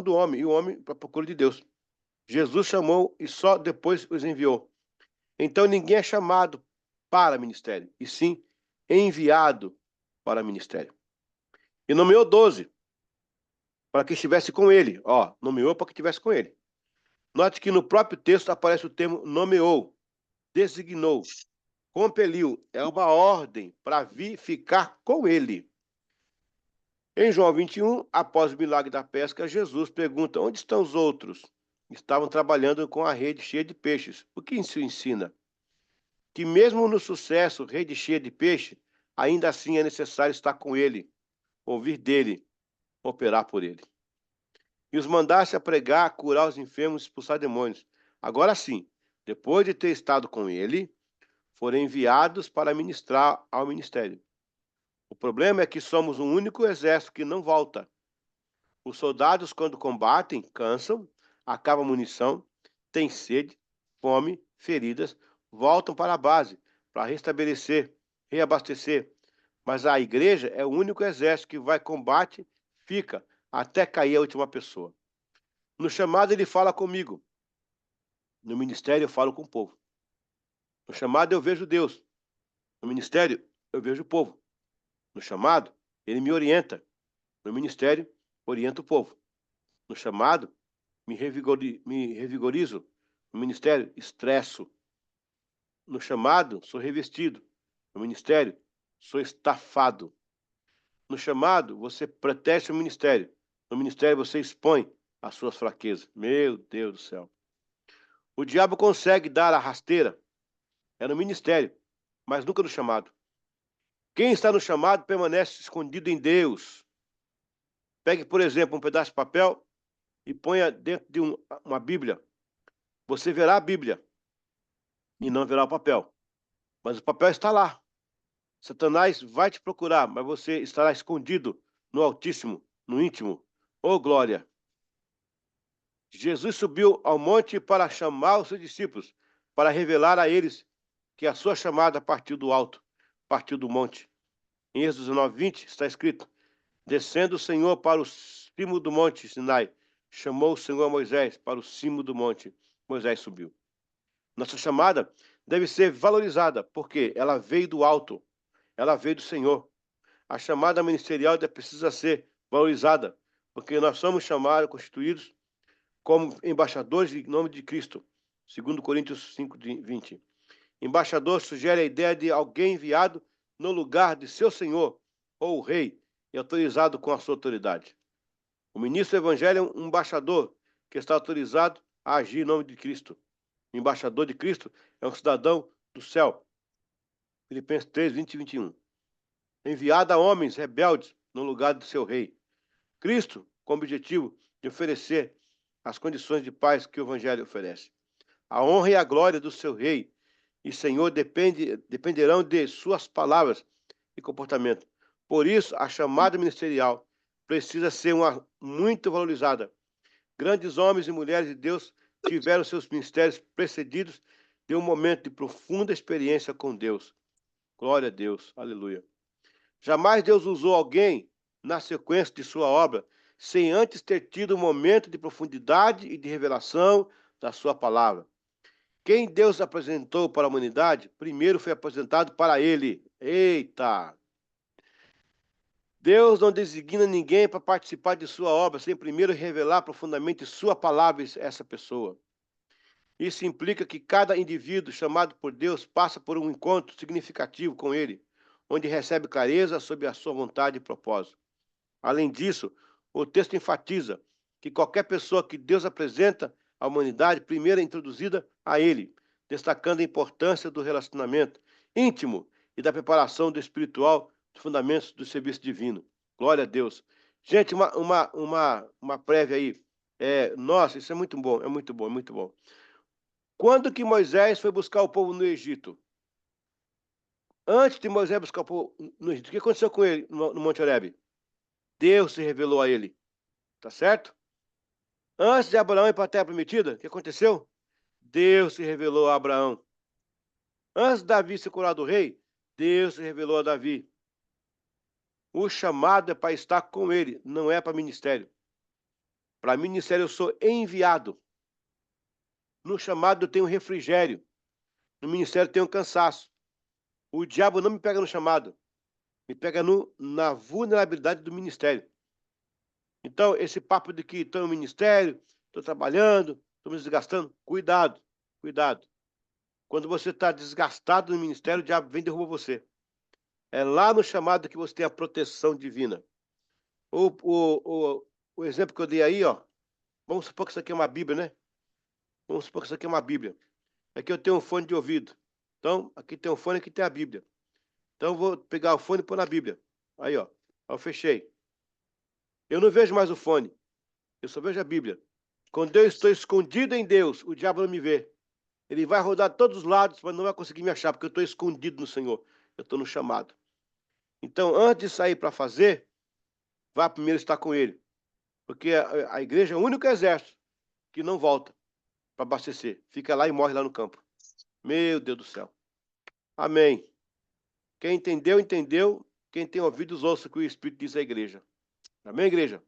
o homem, e o homem para a procura de Deus. Jesus chamou e só depois os enviou. Então ninguém é chamado para ministério, e sim enviado para ministério. E nomeou 12 para que estivesse com ele. Ó, nomeou para que estivesse com ele. Note que no próprio texto aparece o termo nomeou, designou, compeliu. É uma ordem para vir ficar com ele. Em João 21, após o milagre da pesca, Jesus pergunta: onde estão os outros? Estavam trabalhando com a rede cheia de peixes. O que isso ensina? Que mesmo no sucesso, rede cheia de peixe, ainda assim é necessário estar com ele, ouvir dele, operar por ele. E os mandasse a pregar, curar os enfermos, expulsar demônios. Agora sim, depois de ter estado com ele, foram enviados para ministrar ao ministério. O problema é que somos um único exército que não volta. Os soldados, quando combatem, cansam, acaba a munição, têm sede, fome, feridas, voltam para a base para restabelecer, reabastecer. Mas a igreja é o único exército que vai combate, fica até cair a última pessoa. No chamado ele fala comigo. No ministério eu falo com o povo. No chamado eu vejo Deus. No ministério eu vejo o povo. No chamado ele me orienta. No ministério orienta o povo. No chamado me revigorizo. No ministério, estresso. No chamado, sou revestido. No ministério, sou estafado. No chamado, você protege o ministério. No ministério, você expõe as suas fraquezas. Meu Deus do céu. O diabo consegue dar a rasteira. É no ministério, mas nunca no chamado. Quem está no chamado permanece escondido em Deus. Pegue, por exemplo, um pedaço de papel e ponha dentro de uma Bíblia. Você verá a Bíblia e não verá o papel. Mas o papel está lá. Satanás vai te procurar, mas você estará escondido no Altíssimo, no íntimo. Oh, glória! Jesus subiu ao monte para chamar os seus discípulos, para revelar a eles que a sua chamada partiu do alto, partiu do monte. Em Êxodo 19, 20 está escrito: descendo o Senhor para o cimo do monte Sinai, chamou o Senhor a Moisés para o cimo do monte. Moisés subiu. Nossa chamada deve ser valorizada, porque ela veio do alto, ela veio do Senhor. A chamada ministerial precisa ser valorizada, porque nós somos chamados, constituídos como embaixadores em nome de Cristo. 2 Coríntios 5, 20. Embaixador sugere a ideia de alguém enviado no lugar de seu senhor, ou o rei, e autorizado com a sua autoridade. O ministro do evangelho é um embaixador que está autorizado a agir em nome de Cristo. O embaixador de Cristo é um cidadão do céu. Filipenses 3, 20 e 21. Enviado a homens rebeldes no lugar de seu rei. Cristo, com o objetivo de oferecer as condições de paz que o evangelho oferece. A honra e a glória do seu rei e Senhor dependerão de suas palavras e comportamento. Por isso, a chamada ministerial precisa ser muito valorizada. Grandes homens e mulheres de Deus tiveram seus ministérios precedidos de um momento de profunda experiência com Deus. Glória a Deus, aleluia. Jamais Deus usou alguém na sequência de sua obra sem antes ter tido um momento de profundidade e de revelação da sua palavra. Quem Deus apresentou para a humanidade, primeiro foi apresentado para ele. Eita! Deus não designa ninguém para participar de sua obra sem primeiro revelar profundamente sua palavra a essa pessoa. Isso implica que cada indivíduo chamado por Deus passa por um encontro significativo com ele, onde recebe clareza sobre a sua vontade e propósito. Além disso, o texto enfatiza que qualquer pessoa que Deus apresenta à humanidade primeiro é introduzida a ele, destacando a importância do relacionamento íntimo e da preparação do espiritual dos fundamentos do serviço divino. Glória a Deus. Gente, uma prévia aí. Nossa, isso é muito bom, é muito bom, é muito bom. Quando que Moisés foi buscar o povo no Egito? Antes de Moisés buscar o povo no Egito, o que aconteceu com ele no Monte Horebe? Deus se revelou a ele. Tá certo? Antes de Abraão ir para a terra prometida, o que aconteceu? Deus se revelou a Abraão. Antes de Davi ser curado rei, Deus se revelou a Davi. O chamado é para estar com ele, não é para ministério. Para ministério eu sou enviado. No chamado eu tenho refrigério. No ministério eu tenho cansaço. O diabo não me pega no chamado, me pega na vulnerabilidade do ministério. Então, esse papo de que estou no ministério, estou trabalhando, estou me desgastando, cuidado, cuidado. Quando você está desgastado no ministério, o diabo vem e derruba você. É lá no chamado que você tem a proteção divina. O exemplo que eu dei aí, ó, vamos supor que isso aqui é uma Bíblia, né? Vamos supor que isso aqui é uma Bíblia. Aqui eu tenho um fone de ouvido. Então, aqui tem um fone, aqui tem a Bíblia. Então, eu vou pegar o fone e pôr na Bíblia. Aí, ó, eu fechei. Eu não vejo mais o fone, eu só vejo a Bíblia. Quando eu estou escondido em Deus, o diabo não me vê. Ele vai rodar todos os lados, mas não vai conseguir me achar, porque eu estou escondido no Senhor. Eu estou no chamado. Então, antes de sair para fazer, vá primeiro estar com Ele. Porque a igreja é o único exército que não volta para abastecer. Fica lá e morre lá no campo. Meu Deus do céu. Amém. Quem entendeu, entendeu. Quem tem ouvidos, ouça o que o Espírito diz à igreja. Amém, igreja?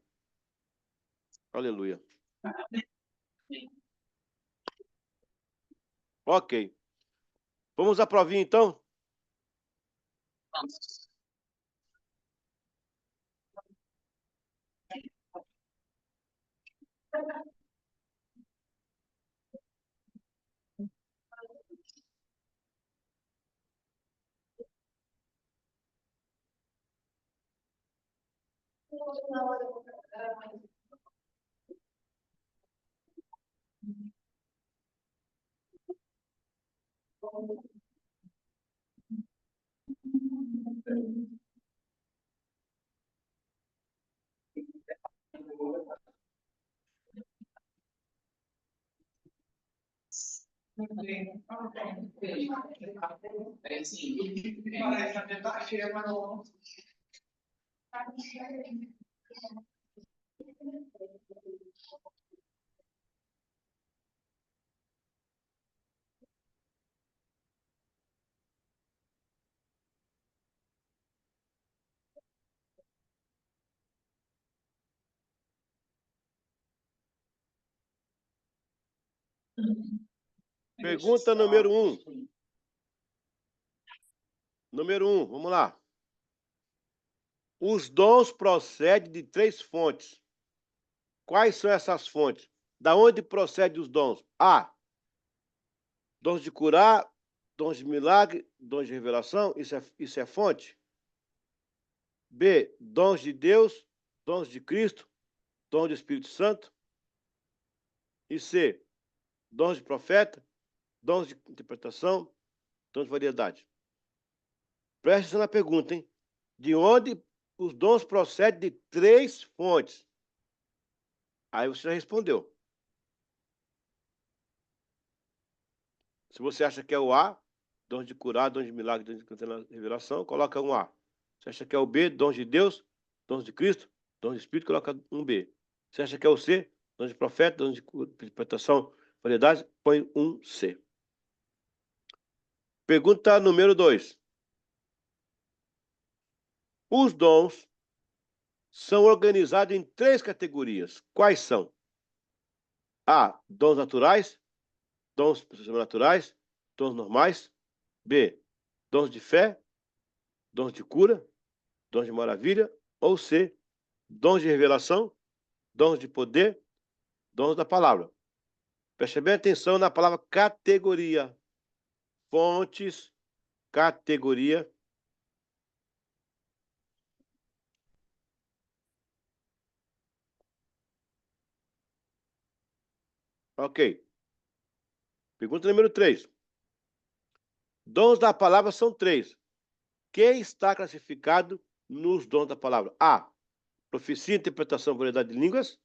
Aleluia. Ok. Vamos à provinha, então? Vamos. É, sim. Pergunta número 1. Número 1, vamos lá. Os dons procedem de 3 fontes. Quais são essas fontes? Da onde procedem os dons? A. Dons de curar, dons de milagre, dons de revelação. Isso é fonte? B. Dons de Deus, dons de Cristo, dons do Espírito Santo. E C. Dons de profeta, dons de interpretação, dons de variedade. Preste atenção na pergunta, hein? De onde os dons procedem de 3 fontes? Aí você já respondeu. Se você acha que é o A, dons de curar, dons de milagre, dons de revelação, coloca um A. Você acha que é o B, dons de Deus, dons de Cristo, dons de Espírito, coloca um B. Você acha que é o C, dons de profeta, dons de interpretação, variedade, põe um C. Pergunta número 2. Os dons são organizados em 3 categorias. Quais são? A. Dons naturais, dons sobrenaturais, dons normais. B. Dons de fé, dons de cura, dons de maravilha. Ou C. Dons de revelação, dons de poder, dons da palavra. Preste bem atenção na palavra categoria. Fontes, categoria. Ok. Pergunta número 3. Dons da palavra são 3. Quem está classificado nos dons da palavra? A. Profecia, interpretação, variedade de línguas.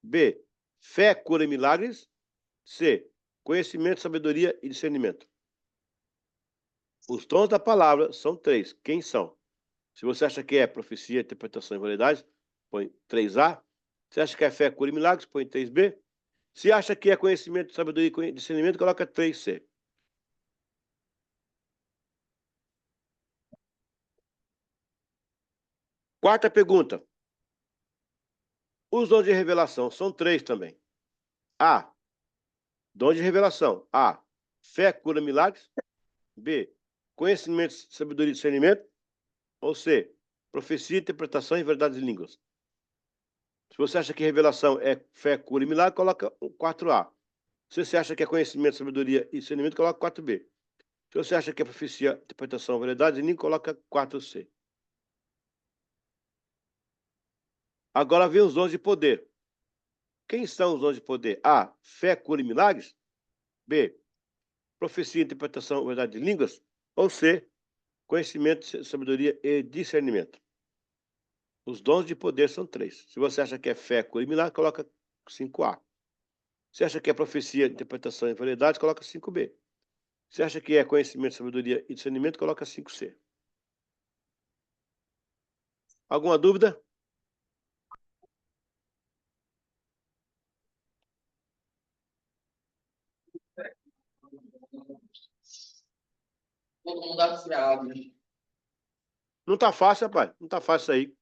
B. Fé, cura e milagres. C. Conhecimento, sabedoria e discernimento. Os dons da palavra são 3. Quem são? Se você acha que é profecia, interpretação e variedade, põe 3A. Se acha que é fé, cura e milagres, põe 3B. Se acha que é conhecimento, sabedoria e discernimento, coloca 3C. Quarta pergunta. Os dons de revelação são 3 também. A. Dom de revelação. A. Fé, cura, milagres. B. Conhecimento, sabedoria e discernimento. Ou C. Profecia, interpretação e verdades de línguas. Se você acha que revelação é fé, cura e milagre, coloca o 4A. Se você acha que é conhecimento, sabedoria e discernimento, coloca 4B. Se você acha que é profecia, interpretação, verdades de línguas, coloca 4C. Agora vem os dons de poder. Quem são os dons de poder? A. Fé, cura e milagres. B. Profecia, interpretação, verdade de línguas. Ou C. Conhecimento, sabedoria e discernimento. Os dons de poder são 3. Se você acha que é fé, cura e milagre, coloca 5A. Se acha que é profecia, interpretação e variedade, coloca 5B. Se acha que é conhecimento, sabedoria e discernimento, coloca 5C. Alguma dúvida? Todo mundo afiado. Não tá fácil, rapaz. Não tá fácil isso aí.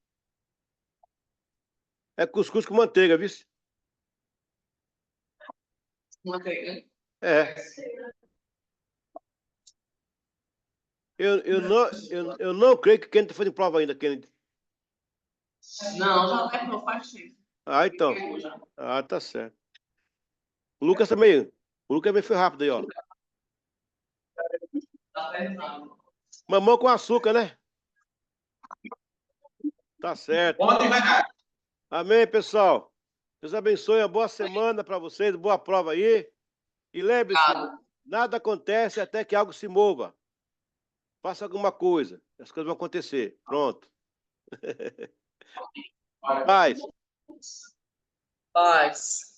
É cuscuz com manteiga, viu? Manteiga. É. Eu não creio que Kennedy foi de prova ainda, Kennedy. Não, já terminou, faz tempo. Ah, então. Ah, tá certo. O Lucas também foi rápido aí, ó. Tá terminando. Mamão com açúcar, né? Tá certo. Ontem vai. Amém, pessoal. Deus abençoe, uma boa semana para vocês, boa prova aí. E lembre-se, Obrigada. nada acontece até que algo se mova. Faça alguma coisa, as coisas vão acontecer. Pronto. Paz. Paz.